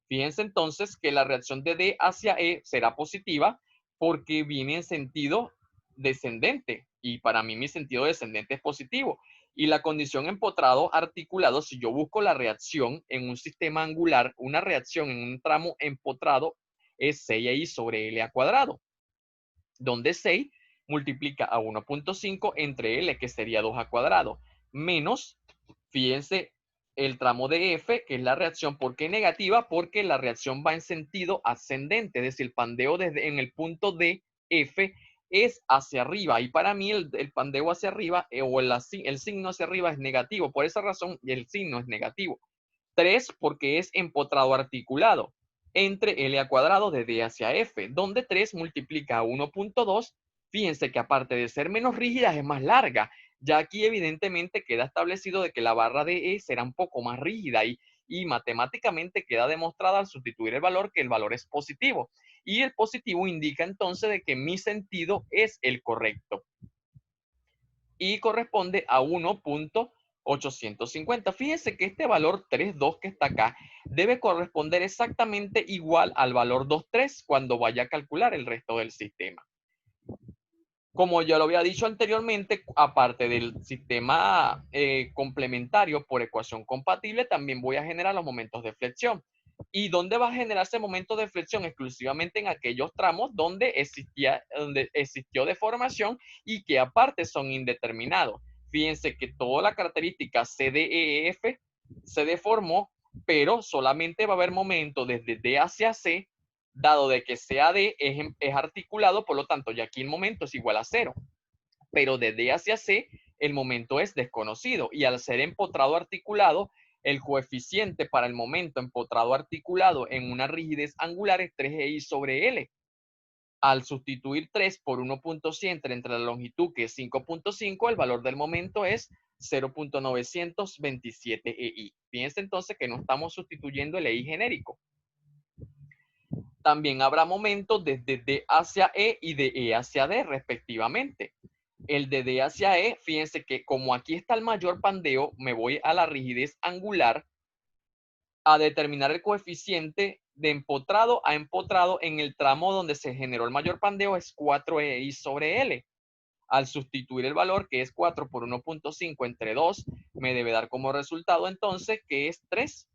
Fíjense entonces que la reacción de D hacia E será positiva porque viene en sentido descendente, y para mí mi sentido descendente es positivo. Y la condición empotrado articulado, si yo busco la reacción en un sistema angular, una reacción en un tramo empotrado es 6i sobre L a cuadrado, donde 6 multiplica a 1.5 entre L, que sería 2 a cuadrado, menos, fíjense, el tramo de F, que es la reacción. ¿Por qué negativa? Porque la reacción va en sentido ascendente, es decir, el pandeo desde en el punto de F es hacia arriba, y para mí el pandeo hacia arriba o el signo hacia arriba es negativo. Por esa razón el signo es negativo. 3 porque es empotrado articulado entre L a cuadrado de D hacia F, donde 3 multiplica a 1.2. Fíjense que aparte de ser menos rígida, es más larga. Ya aquí evidentemente queda establecido de que la barra de E será un poco más rígida, y matemáticamente queda demostrada al sustituir el valor que el valor es positivo. Y el positivo indica entonces de que mi sentido es el correcto y corresponde a 1.850. Fíjense que este valor 3,2 que está acá debe corresponder exactamente igual al valor 2,3 cuando vaya a calcular el resto del sistema. Como ya lo había dicho anteriormente, aparte del sistema complementario por ecuación compatible, también voy a generar los momentos de flexión. ¿Y dónde va a generarse momentos de flexión? Exclusivamente en aquellos tramos donde existió deformación y que aparte son indeterminados. Fíjense que toda la característica CDEF se deformó, pero solamente va a haber momentos desde D hacia C, dado de que CAD es articulado, por lo tanto, ya aquí el momento es igual a 0. Pero de D hacia C, el momento es desconocido. Y al ser empotrado articulado, el coeficiente para el momento empotrado articulado en una rigidez angular es 3i sobre L. Al sustituir 3 por 1.100 entre la longitud, que es 5.5, el valor del momento es 0.927 EI. Fíjense entonces que no estamos sustituyendo el EI genérico. También habrá momentos desde D hacia E y de E hacia D, respectivamente. El de D hacia E, fíjense que como aquí está el mayor pandeo, me voy a la rigidez angular a determinar el coeficiente de empotrado a empotrado en el tramo donde se generó el mayor pandeo, es 4EI sobre L. Al sustituir el valor, que es 4 por 1.5 entre 2, me debe dar como resultado entonces que es 3.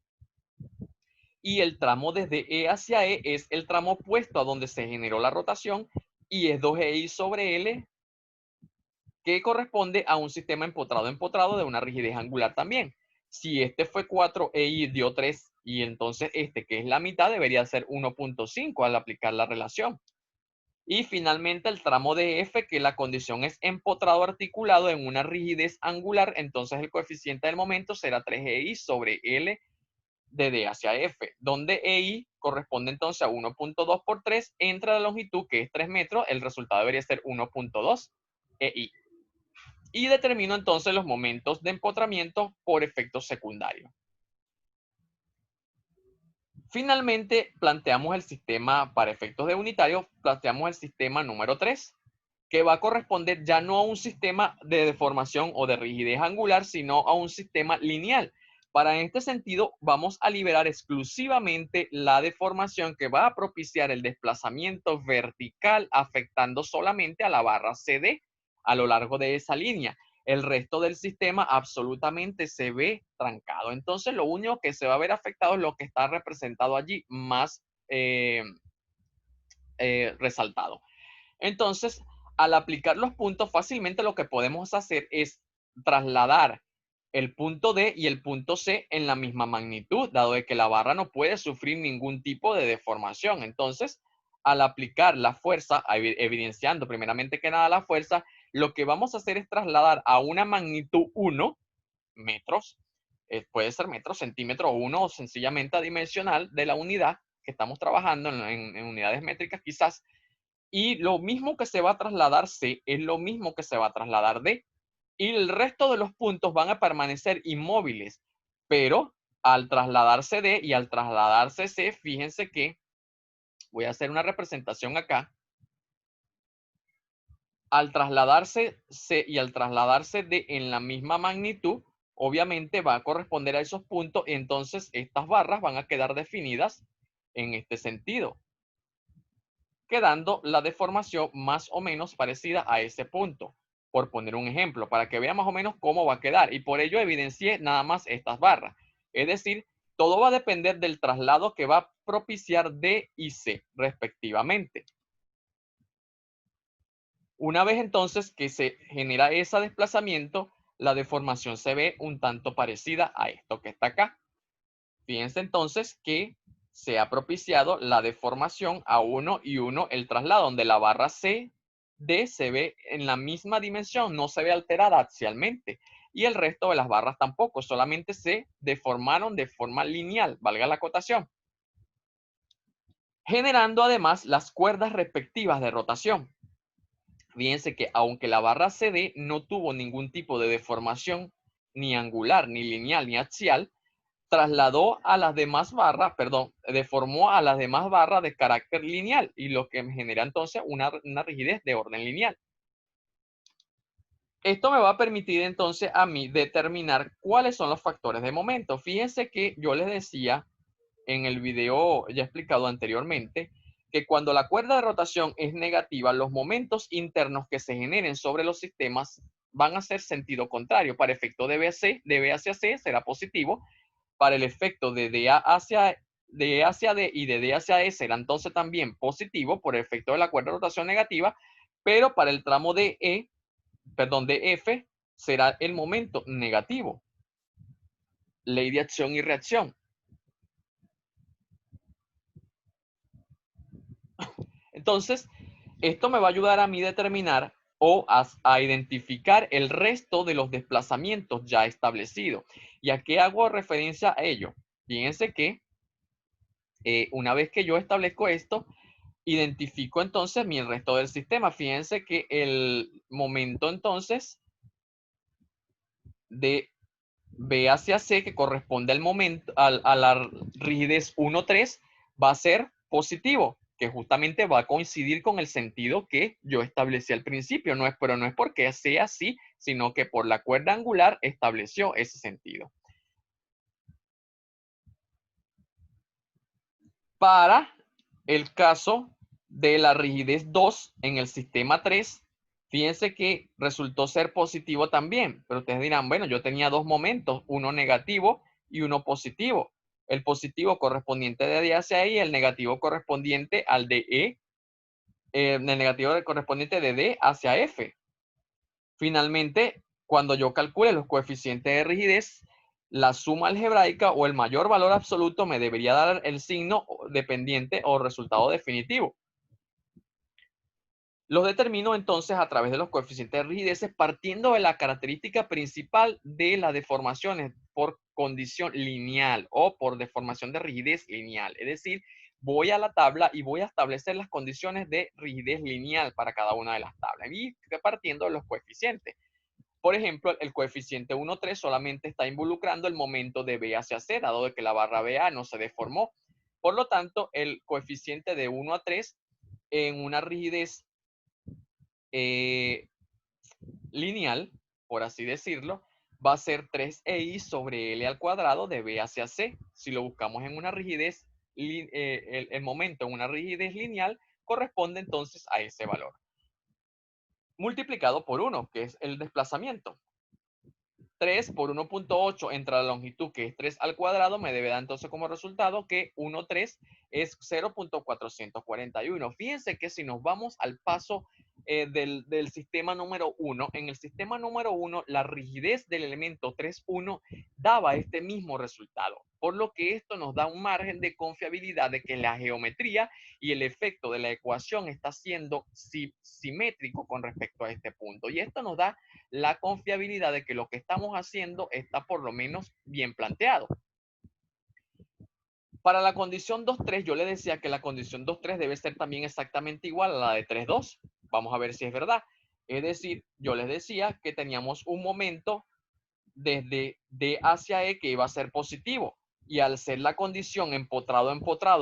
Y el tramo desde E hacia E es el tramo opuesto a donde se generó la rotación, y es 2EI sobre L, que corresponde a un sistema empotrado de una rigidez angular también. Si este fue 4EI dio 3, y entonces este, que es la mitad, debería ser 1.5 al aplicar la relación. Y finalmente el tramo de F, que la condición es empotrado articulado en una rigidez angular, entonces el coeficiente del momento será 3EI sobre L de D hacia F, donde EI corresponde entonces a 1.2 por 3 entre la longitud, que es 3 metros, el resultado debería ser 1.2 EI. Y determino entonces los momentos de empotramiento por efectos secundarios. Finalmente, planteamos el sistema para efectos de unitario, planteamos el sistema número 3, que va a corresponder ya no a un sistema de deformación o de rigidez angular, sino a un sistema lineal. Para este sentido, vamos a liberar exclusivamente la deformación que va a propiciar el desplazamiento vertical, afectando solamente a la barra CD a lo largo de esa línea. El resto del sistema absolutamente se ve trancado. Entonces, lo único que se va a ver afectado es lo que está representado allí, más resaltado. Entonces, al aplicar los puntos, fácilmente lo que podemos hacer es trasladar el punto D y el punto C en la misma magnitud, dado de que la barra no puede sufrir ningún tipo de deformación. Entonces, al aplicar la fuerza, evidenciando primeramente que nada la fuerza, lo que vamos a hacer es trasladar a una magnitud 1, metros, puede ser metro, centímetro 1 o sencillamente adimensional de la unidad que estamos trabajando en unidades métricas quizás, y lo mismo que se va a trasladar C es lo mismo que se va a trasladar D. Y el resto de los puntos van a permanecer inmóviles. Pero al trasladarse D y al trasladarse C, fíjense que voy a hacer una representación acá. Al trasladarse C y al trasladarse D en la misma magnitud, obviamente va a corresponder a esos puntos. Y entonces estas barras van a quedar definidas en este sentido, quedando la deformación más o menos parecida a ese punto, por poner un ejemplo, para que vean más o menos cómo va a quedar. Y por ello evidencié nada más estas barras. Es decir, todo va a depender del traslado que va a propiciar D y C, respectivamente. Una vez entonces que se genera ese desplazamiento, la deformación se ve un tanto parecida a esto que está acá. Fíjense entonces que se ha propiciado la deformación a 1 y 1 el traslado, donde la barra C, D se ve en la misma dimensión, no se ve alterada axialmente. Y el resto de las barras tampoco, solamente se deformaron de forma lineal, valga la acotación. Generando además las cuerdas respectivas de rotación. Fíjense que aunque la barra CD no tuvo ningún tipo de deformación, ni angular, ni lineal, ni axial, trasladó a las demás barras, perdón, deformó a las demás barras de carácter lineal y lo que genera entonces una rigidez de orden lineal. Esto me va a permitir entonces a mí determinar cuáles son los factores de momento. Fíjense que yo les decía en el video ya explicado anteriormente que cuando la cuerda de rotación es negativa, los momentos internos que se generen sobre los sistemas van a ser sentido contrario. Para efecto de B hacia C será positivo. Para el efecto de D hacia D y de D hacia E será entonces también positivo por el efecto de la cuerda de rotación negativa, pero para el tramo de de F será el momento negativo. Ley de acción y reacción. Entonces, esto me va a ayudar a mí a determinar o a identificar el resto de los desplazamientos ya establecidos. ¿Y a qué hago referencia a ello? Fíjense que una vez que yo establezco esto, identifico entonces el resto del sistema. Fíjense que el momento entonces de B hacia C, que corresponde al momento, a la rigidez 1,3, va a ser positivo, que justamente va a coincidir con el sentido que yo establecí al principio. Pero no es porque sea así, sino que por la cuerda angular estableció ese sentido. Para el caso de la rigidez 2 en el sistema 3, fíjense que resultó ser positivo también, pero ustedes dirán, bueno, yo tenía dos momentos, uno negativo y uno positivo. El positivo correspondiente de D hacia E y el negativo correspondiente al de E, el negativo correspondiente de D hacia F. Finalmente, cuando yo calcule los coeficientes de rigidez, la suma algebraica o el mayor valor absoluto me debería dar el signo dependiente o resultado definitivo. Los determino entonces a través de los coeficientes de rigidez partiendo de la característica principal de las deformaciones por condición lineal o por deformación de rigidez lineal. Es decir, voy a la tabla y voy a establecer las condiciones de rigidez lineal para cada una de las tablas y partiendo de los coeficientes. Por ejemplo, el coeficiente 1,3 solamente está involucrando el momento de B hacia C, dado de que la barra BA no se deformó. Por lo tanto, el coeficiente de 1 a 3 en una rigidez lineal, por así decirlo, va a ser 3EI sobre L al cuadrado de B hacia C. Si lo buscamos en una rigidez, el momento en una rigidez lineal corresponde entonces a ese valor. Multiplicado por 1, que es el desplazamiento. 3 por 1.8 entre la longitud, que es 3 al cuadrado, me debe dar entonces como resultado que 1,3 es 0.441. Fíjense que si nos vamos al paso del sistema número 1, en el sistema número 1, la rigidez del elemento 3,1 daba este mismo resultado, por lo que esto nos da un margen de confiabilidad de que la geometría y el efecto de la ecuación está siendo simétrico con respecto a este punto. Y esto nos da la confiabilidad de que lo que estamos haciendo está por lo menos bien planteado. Para la condición 2,3, yo le decía que la condición 2,3 debe ser también exactamente igual a la de 3,2. Vamos a ver si es verdad. Es decir, yo les decía que teníamos un momento desde D hacia E que iba a ser positivo. Y al ser la condición empotrado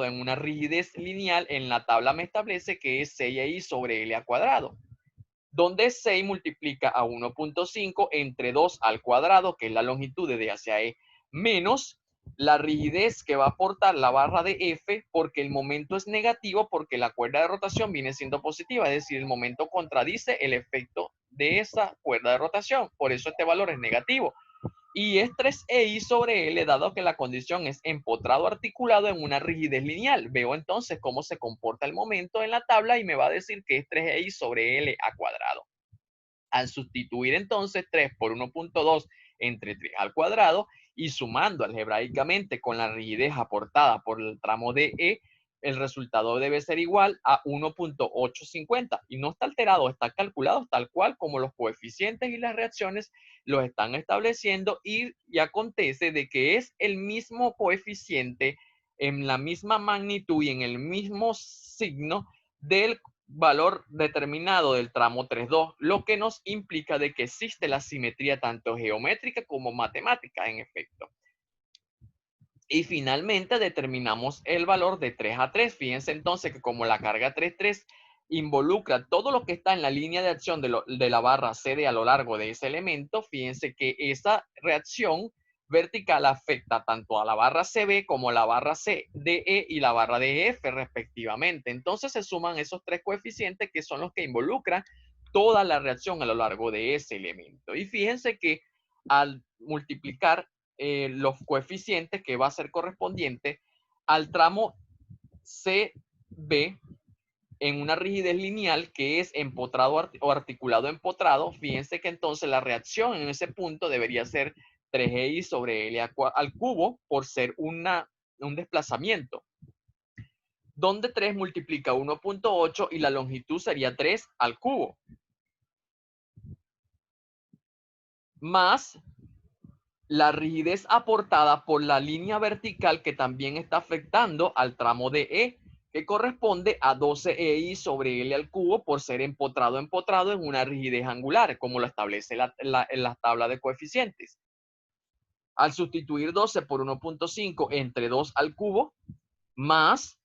en una rigidez lineal, en la tabla me establece que es 6i sobre L al cuadrado, donde 6 multiplica a 1.5 entre 2 al cuadrado, que es la longitud de D hacia E, menos la rigidez que va a aportar la barra de F, porque el momento es negativo, porque la cuerda de rotación viene siendo positiva, es decir, el momento contradice el efecto de esa cuerda de rotación, por eso este valor es negativo. Y es 3i sobre L, dado que la condición es empotrado articulado en una rigidez lineal. Veo entonces cómo se comporta el momento en la tabla y me va a decir que es 3i sobre L a cuadrado. Al sustituir entonces 3 por 1.2 entre 3 al cuadrado y sumando algebraicamente con la rigidez aportada por el tramo de E, el resultado debe ser igual a 1.850 y no está alterado, está calculado tal cual como los coeficientes y las reacciones los están estableciendo, y acontece de que es el mismo coeficiente en la misma magnitud y en el mismo signo del valor determinado del tramo 3,2, lo que nos implica de que existe la simetría tanto geométrica como matemática en efecto. Y finalmente determinamos el valor de 3 a 3. Fíjense entonces que como la carga 3,3 involucra todo lo que está en la línea de acción de la barra CD a lo largo de ese elemento, fíjense que esa reacción vertical afecta tanto a la barra CB como la barra CDE y la barra DF respectivamente. Entonces se suman esos tres coeficientes que son los que involucran toda la reacción a lo largo de ese elemento. Y fíjense que al multiplicar los coeficientes, que va a ser correspondiente al tramo CB en una rigidez lineal que es empotrado o articulado empotrado, fíjense que entonces la reacción en ese punto debería ser 3i sobre L al cubo por ser un desplazamiento, donde 3 multiplica 1.8 y la longitud sería 3 al cubo, más la rigidez aportada por la línea vertical que también está afectando al tramo de E, que corresponde a 12i sobre L al cubo por ser empotrado en una rigidez angular, como lo establece la tabla de coeficientes. Al sustituir 12 por 1.5 entre 2 al cubo, más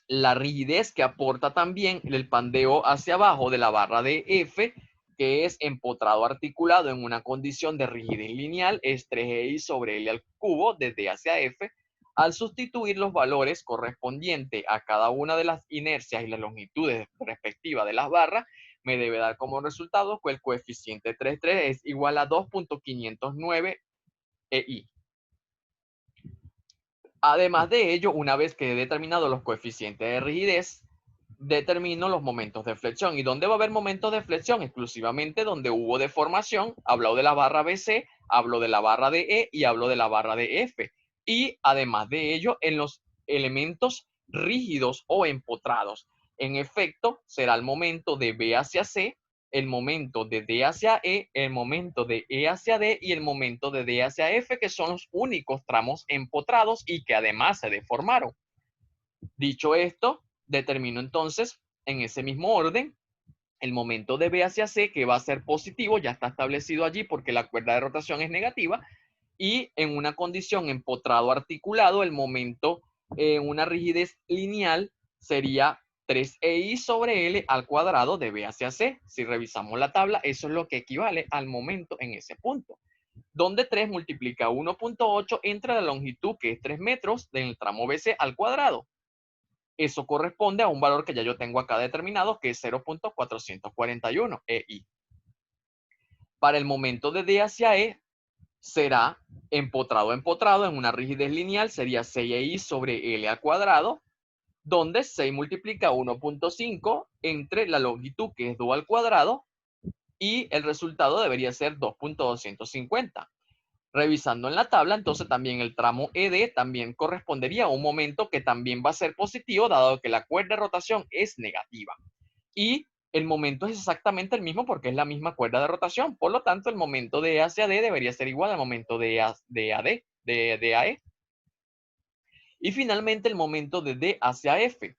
la rigidez que aporta también el pandeo hacia abajo de la barra de F, que es empotrado articulado en una condición de rigidez lineal, es 3i sobre L al cubo desde hacia F. Al sustituir los valores correspondientes a cada una de las inercias y las longitudes respectivas de las barras, me debe dar como resultado que el coeficiente 3,3 es igual a 2.509 EI. Además de ello, una vez que he determinado los coeficientes de rigidez, determino los momentos de flexión. ¿Y dónde va a haber momentos de flexión? Exclusivamente donde hubo deformación. Hablo de la barra BC, hablo de la barra de E y hablo de la barra de F. Y además de ello, en los elementos rígidos o empotrados. En efecto, será el momento de B hacia C, el momento de D hacia E, el momento de E hacia D y el momento de D hacia F, que son los únicos tramos empotrados y que además se deformaron. Dicho esto, determino entonces en ese mismo orden el momento de B hacia C, que va a ser positivo, ya está establecido allí porque la cuerda de rotación es negativa, y en una condición empotrado articulado, el momento en una rigidez lineal sería 3i sobre L al cuadrado de B hacia C. Si revisamos la tabla, eso es lo que equivale al momento en ese punto, donde 3 multiplica 1.8 entre la longitud, que es 3 metros, del tramo BC al cuadrado. Eso corresponde a un valor que ya yo tengo acá determinado, que es 0.441 EI. Para el momento de D hacia E, será empotrado en una rigidez lineal, sería 6i sobre L al cuadrado, donde 6 multiplica 1.5 entre la longitud, que es 2 al cuadrado, y el resultado debería ser 2.250. Revisando en la tabla, entonces también el tramo ED también correspondería a un momento que también va a ser positivo, dado que la cuerda de rotación es negativa. Y el momento es exactamente el mismo porque es la misma cuerda de rotación. Por lo tanto, el momento de E hacia D debería ser igual al momento de AD, de AE. Y finalmente el momento de D hacia F,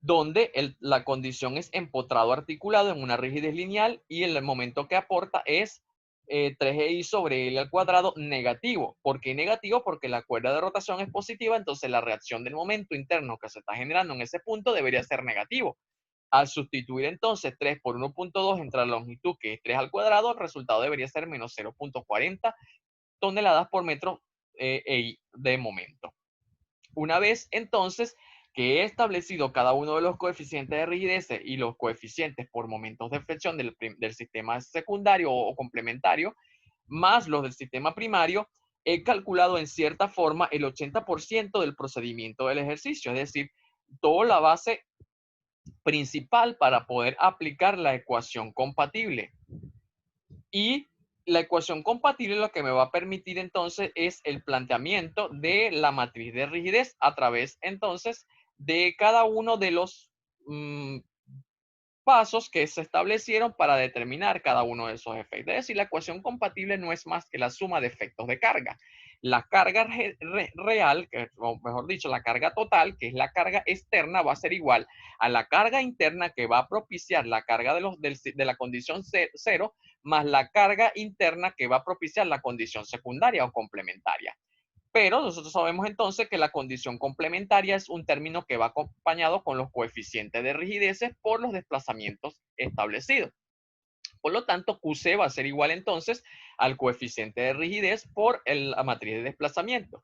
donde la condición es empotrado articulado en una rigidez lineal y el momento que aporta es 3i sobre L al cuadrado negativo. ¿Por qué negativo? Porque la cuerda de rotación es positiva, entonces la reacción del momento interno que se está generando en ese punto debería ser negativo. Al sustituir entonces 3 por 1.2 entre la longitud, que es 3 al cuadrado, el resultado debería ser menos 0.40 toneladas por metro de momento. Una vez entonces que he establecido cada uno de los coeficientes de rigidez y los coeficientes por momentos de flexión del sistema secundario o complementario, más los del sistema primario, he calculado en cierta forma el 80% del procedimiento del ejercicio, es decir, toda la base principal para poder aplicar la ecuación compatible. Y la ecuación compatible lo que me va a permitir entonces es el planteamiento de la matriz de rigidez a través entonces de cada uno de los pasos que se establecieron para determinar cada uno de esos efectos. Es decir, la ecuación compatible no es más que la suma de efectos de carga. La carga real, o mejor dicho, la carga total, que es la carga externa, va a ser igual a la carga interna que va a propiciar la carga de la condición cero, más la carga interna que va a propiciar la condición secundaria o complementaria. Pero nosotros sabemos entonces que la condición complementaria es un término que va acompañado con los coeficientes de rigideces por los desplazamientos establecidos. Por lo tanto, QC va a ser igual entonces al coeficiente de rigidez por la matriz de desplazamiento.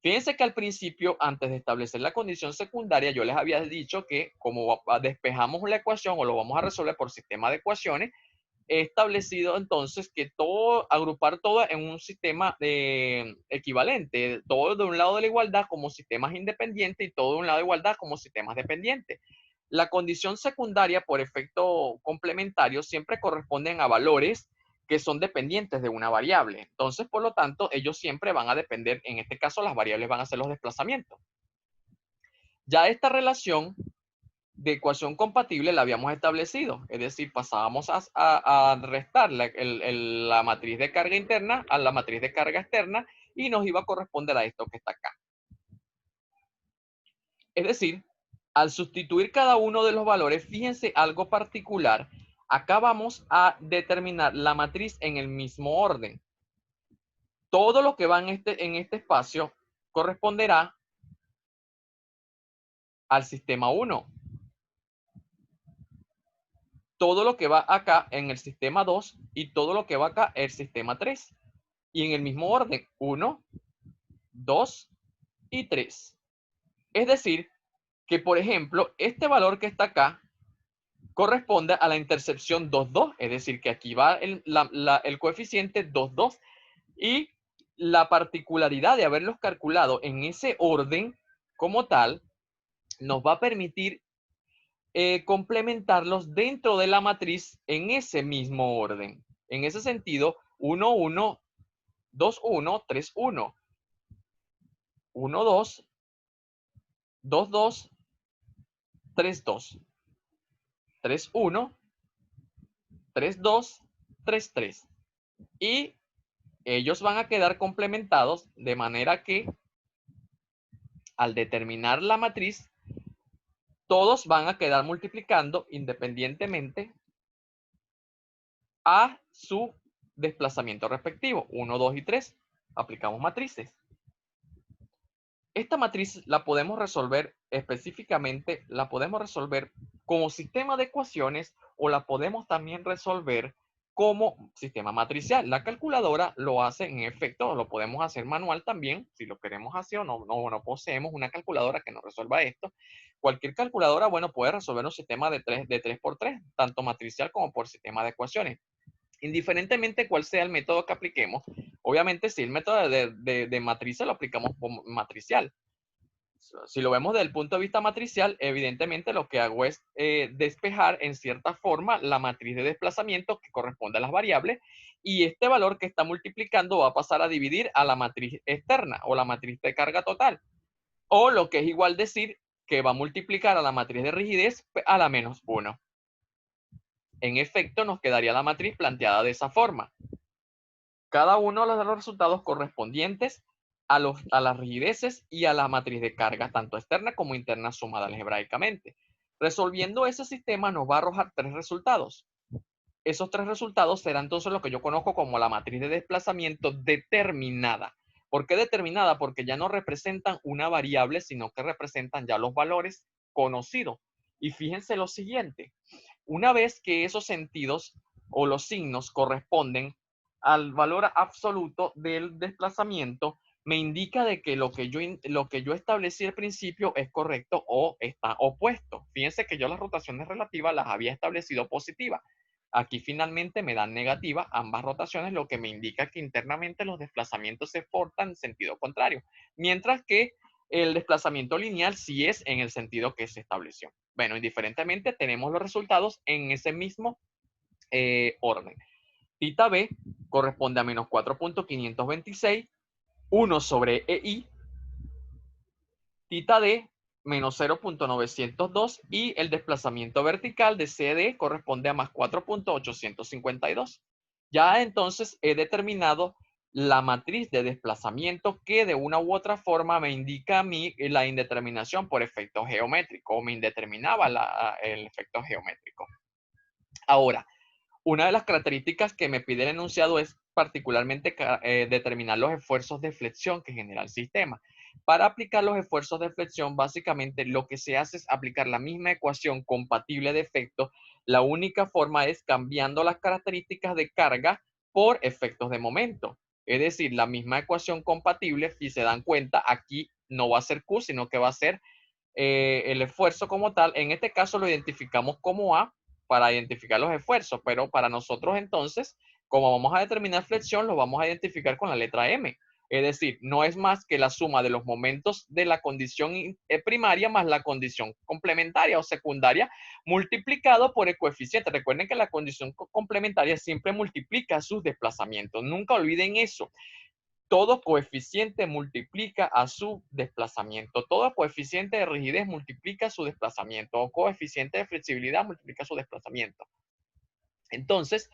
Fíjense que al principio, antes de establecer la condición secundaria, yo les había dicho que como despejamos la ecuación o lo vamos a resolver por sistema de ecuaciones, he establecido entonces que agrupar todo en un sistema equivalente, todo de un lado de la igualdad como sistemas independientes y todo de un lado de igualdad como sistemas dependientes. La condición secundaria por efecto complementario siempre corresponden a valores que son dependientes de una variable. Entonces, por lo tanto, ellos siempre van a depender, en este caso, las variables van a ser los desplazamientos. Ya esta relación de ecuación compatible la habíamos establecido, es decir, pasábamos a restar la matriz de carga interna a la matriz de carga externa y nos iba a corresponder a esto que está acá. Es decir, al sustituir cada uno de los valores, fíjense algo particular, acá vamos a determinar la matriz en el mismo orden. Todo lo que va en este espacio corresponderá al sistema 1. Todo lo que va acá en el sistema 2 y todo lo que va acá el sistema 3. Y en el mismo orden, 1, 2 y 3. Es decir, que por ejemplo, este valor que está acá corresponde a la intercepción 2, 2. Es decir, que aquí va el coeficiente 2, 2. Y la particularidad de haberlos calculado en ese orden como tal, nos va a permitir complementarlos dentro de la matriz en ese mismo orden. En ese sentido, 1, 1, 2, 1, 3, 1, 1, 2, 2, 2, 3, 2, 3, 1, 3, 2, 3, 3. Y ellos van a quedar complementados de manera que al determinar la matriz, todos van a quedar multiplicando independientemente a su desplazamiento respectivo. 1, 2 y 3. Aplicamos matrices. Esta matriz la podemos resolver específicamente, la podemos resolver como sistema de ecuaciones o la podemos también resolver como sistema matricial. La calculadora lo hace en efecto, lo podemos hacer manual también, si lo queremos hacer o no poseemos una calculadora que nos resuelva esto. Cualquier calculadora, bueno, puede resolver un sistema de 3 por 3, tanto matricial como por sistema de ecuaciones. Indiferentemente cuál sea el método que apliquemos, Obviamente, si el método de matrices lo aplicamos como matricial. Si lo vemos desde el punto de vista matricial, evidentemente lo que hago es despejar en cierta forma la matriz de desplazamiento que corresponde a las variables, y este valor que está multiplicando va a pasar a dividir a la matriz externa o la matriz de carga total. O lo que es igual decir que va a multiplicar a la matriz de rigidez a la menos 1. En efecto, nos quedaría la matriz planteada de esa forma. Cada uno de los resultados correspondientes a las rigideces y a la matriz de carga, tanto externa como interna, sumada algebraicamente. Resolviendo ese sistema nos va a arrojar 3 resultados. Esos 3 resultados serán entonces lo que yo conozco como la matriz de desplazamiento determinada. ¿Por qué determinada? Porque ya no representan una variable, sino que representan ya los valores conocidos. Y fíjense lo siguiente, una vez que esos sentidos o los signos corresponden al valor absoluto del desplazamiento, me indica de que lo que yo establecí al principio es correcto o está opuesto. Fíjense que yo las rotaciones relativas las había establecido positivas. Aquí finalmente me dan negativa ambas rotaciones, lo que me indica que internamente los desplazamientos se portan en sentido contrario, mientras que el desplazamiento lineal sí es en el sentido que se estableció. Bueno, indiferentemente tenemos los resultados en ese mismo orden. Tita B corresponde a menos 4.526, 1 sobre EI. Tita D menos 0.902 y el desplazamiento vertical de CD corresponde a más 4.852. Ya entonces he determinado la matriz de desplazamiento que de una u otra forma me indica a mí la indeterminación por efecto geométrico, o me indeterminaba el efecto geométrico. Ahora, una de las características que me pide el enunciado es particularmente determinar los esfuerzos de flexión que genera el sistema. Para aplicar los esfuerzos de flexión, básicamente lo que se hace es aplicar la misma ecuación compatible de efectos. La única forma es cambiando las características de carga por efectos de momento. Es decir, la misma ecuación compatible, si se dan cuenta, aquí no va a ser Q, sino que va a ser el esfuerzo como tal. En este caso lo identificamos como A para identificar los esfuerzos, pero para nosotros entonces, como vamos a determinar flexión, lo vamos a identificar con la letra M. Es decir, no es más que la suma de los momentos de la condición primaria más la condición complementaria o secundaria multiplicado por el coeficiente. Recuerden que la condición complementaria siempre multiplica sus desplazamientos. Nunca olviden eso. Todo coeficiente multiplica a su desplazamiento. Todo coeficiente de rigidez multiplica su desplazamiento. O coeficiente de flexibilidad multiplica su desplazamiento. Entonces,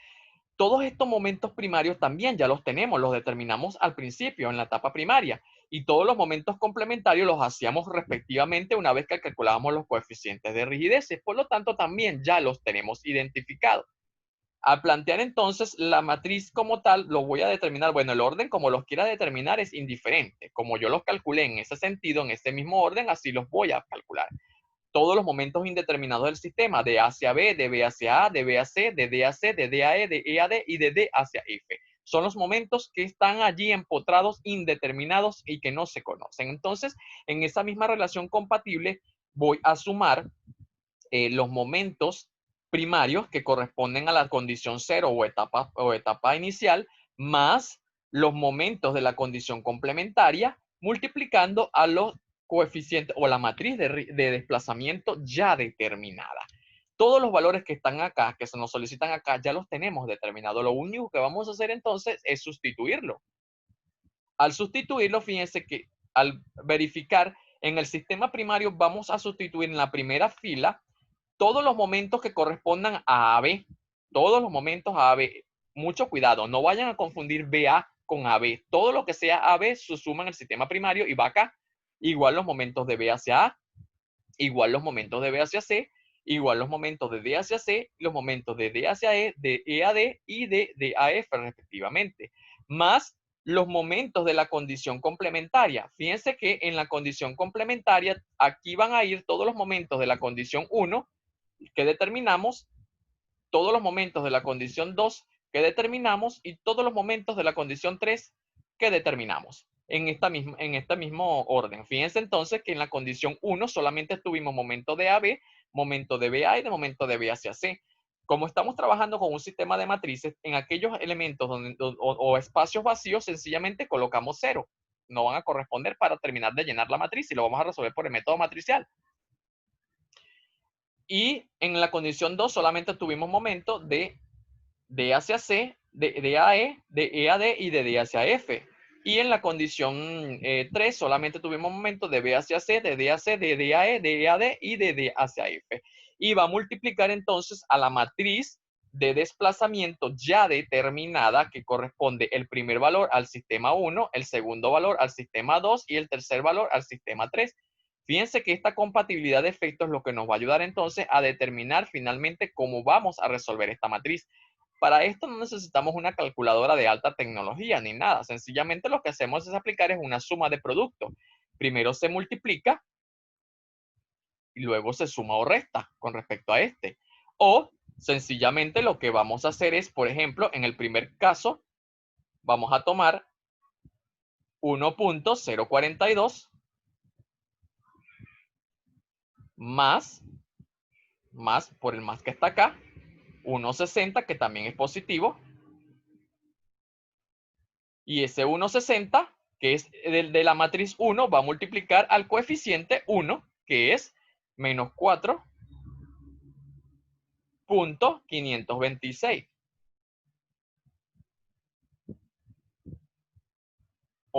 todos estos momentos primarios también ya los tenemos, los determinamos al principio, en la etapa primaria. Y todos los momentos complementarios los hacíamos respectivamente una vez que calculábamos los coeficientes de rigidez. Por lo tanto, también ya los tenemos identificados. Al plantear entonces la matriz como tal, lo voy a determinar, bueno, el orden como los quiera determinar es indiferente. Como yo los calculé en ese sentido, en ese mismo orden, así los voy a calcular. Todos los momentos indeterminados del sistema, de A hacia B, de B hacia A, de B a C, de D a C, de D a E, de E a D y de D hacia F. Son los momentos que están allí empotrados, indeterminados y que no se conocen. Entonces, en esa misma relación compatible, voy a sumar los momentos primarios que corresponden a la condición cero o etapa inicial, más los momentos de la condición complementaria, multiplicando a los coeficientes o la matriz de desplazamiento ya determinada. Todos los valores que están acá, que se nos solicitan acá, ya los tenemos determinados. Lo único que vamos a hacer entonces es sustituirlo. Al sustituirlo, fíjense que al verificar en el sistema primario vamos a sustituir en la primera fila todos los momentos que correspondan a AB, todos los momentos a AB. Mucho cuidado, no vayan a confundir BA con AB. Todo lo que sea AB se suma en el sistema primario y va acá. Igual los momentos de B hacia A, igual los momentos de B hacia C, igual los momentos de D hacia C, los momentos de D hacia E, de E a D y de D a F respectivamente. Más los momentos de la condición complementaria. Fíjense que en la condición complementaria, aquí van a ir todos los momentos de la condición 1, que determinamos, todos los momentos de la condición 2 que determinamos y todos los momentos de la condición 3 que determinamos en este mismo orden. Fíjense entonces que en la condición 1 solamente tuvimos momento de AB, momento de BA y de momento de B hacia C. Como estamos trabajando con un sistema de matrices, en aquellos elementos o espacios vacíos, sencillamente colocamos 0. No van a corresponder para terminar de llenar la matriz y lo vamos a resolver por el método matricial. Y en la condición 2 solamente tuvimos momentos de D hacia C, de A a E, de E a D y de D hacia F. Y en la condición 3 solamente tuvimos momentos de B hacia C, de D a C, de D a E, de E a D y de D hacia F. Y va a multiplicar entonces a la matriz de desplazamiento ya determinada, que corresponde el primer valor al sistema 1, el segundo valor al sistema 2 y el tercer valor al sistema 3. Fíjense que esta compatibilidad de efectos es lo que nos va a ayudar entonces a determinar finalmente cómo vamos a resolver esta matriz. Para esto no necesitamos una calculadora de alta tecnología ni nada. Sencillamente lo que hacemos es aplicar una suma de productos. Primero se multiplica y luego se suma o resta con respecto a este. O sencillamente lo que vamos a hacer es, por ejemplo, en el primer caso, vamos a tomar 1.042 más por el más que está acá, 1.60, que también es positivo, y ese 1.60, que es de la matriz 1, va a multiplicar al coeficiente 1, que es menos 4.526.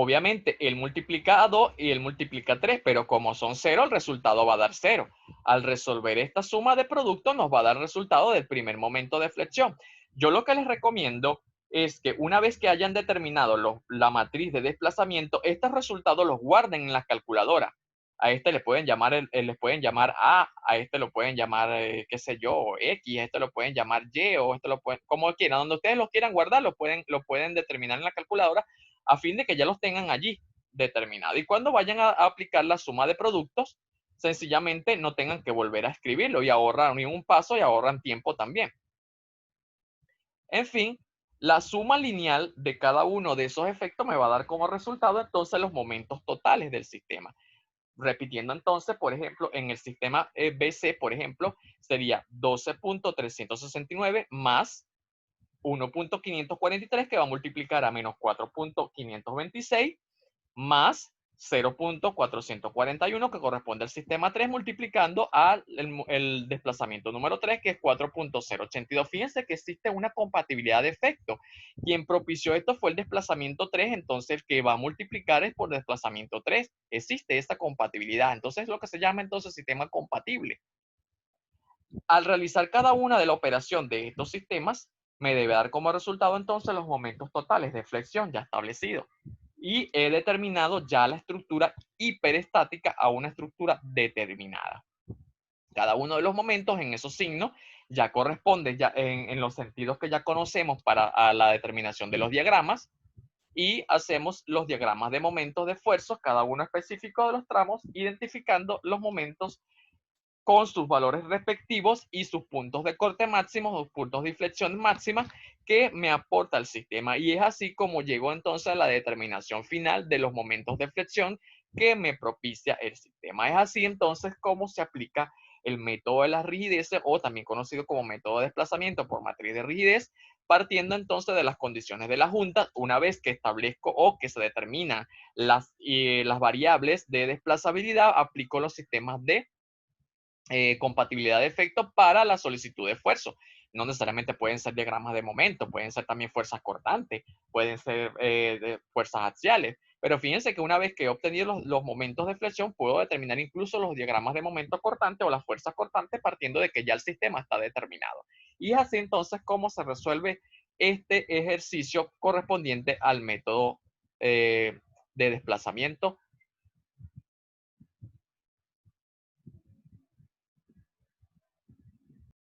Obviamente, él multiplica a 2 y él multiplica a 3, pero como son 0, el resultado va a dar 0. Al resolver esta suma de productos, nos va a dar el resultado del primer momento de flexión. Yo lo que les recomiendo es que una vez que hayan determinado la matriz de desplazamiento, estos resultados los guarden en la calculadora. A este le pueden llamar, les pueden llamar a este lo pueden llamar, qué sé yo, X, a este lo pueden llamar Y, o este lo pueden, como quieran, donde ustedes los quieran guardar, lo pueden determinar en la calculadora a fin de que ya los tengan allí determinados. Y cuando vayan a aplicar la suma de productos, sencillamente no tengan que volver a escribirlo y ahorran un paso y ahorran tiempo también. En fin, la suma lineal de cada uno de esos efectos me va a dar como resultado entonces los momentos totales del sistema. Repitiendo entonces, por ejemplo, en el sistema BC, por ejemplo, sería 12.369 más 1.543, que va a multiplicar a menos 4.526 más 0.441, que corresponde al sistema 3, multiplicando al el desplazamiento número 3, que es 4.082. Fíjense que existe una compatibilidad de efectos. Quien propició esto fue el desplazamiento 3, entonces el que va a multiplicar es por desplazamiento 3. Existe esta compatibilidad. Entonces es lo que se llama entonces sistema compatible. Al realizar cada una de la operación de estos sistemas, me debe dar como resultado entonces los momentos totales de flexión ya establecidos. Y he determinado ya la estructura hiperestática a una estructura determinada. Cada uno de los momentos en esos signos ya corresponde ya en los sentidos que ya conocemos para la determinación de los diagramas, y hacemos los diagramas de momentos de esfuerzos, cada uno específico de los tramos, identificando los momentos con sus valores respectivos y sus puntos de corte máximos, sus puntos de inflexión máxima que me aporta el sistema. Y es así como llego entonces a la determinación final de los momentos de flexión que me propicia el sistema. Es así entonces como se aplica el método de las rigideces, o también conocido como método de desplazamiento por matriz de rigidez, partiendo entonces de las condiciones de la junta. Una vez que establezco o que se determinan las variables de desplazabilidad, aplico los sistemas de compatibilidad de efectos para la solicitud de esfuerzo. No necesariamente pueden ser diagramas de momento, pueden ser también fuerzas cortantes, pueden ser fuerzas axiales. Pero fíjense que una vez que he obtenido los momentos de flexión, puedo determinar incluso los diagramas de momento cortante o las fuerzas cortantes, partiendo de que ya el sistema está determinado. Y es así entonces como se resuelve este ejercicio correspondiente al método de desplazamiento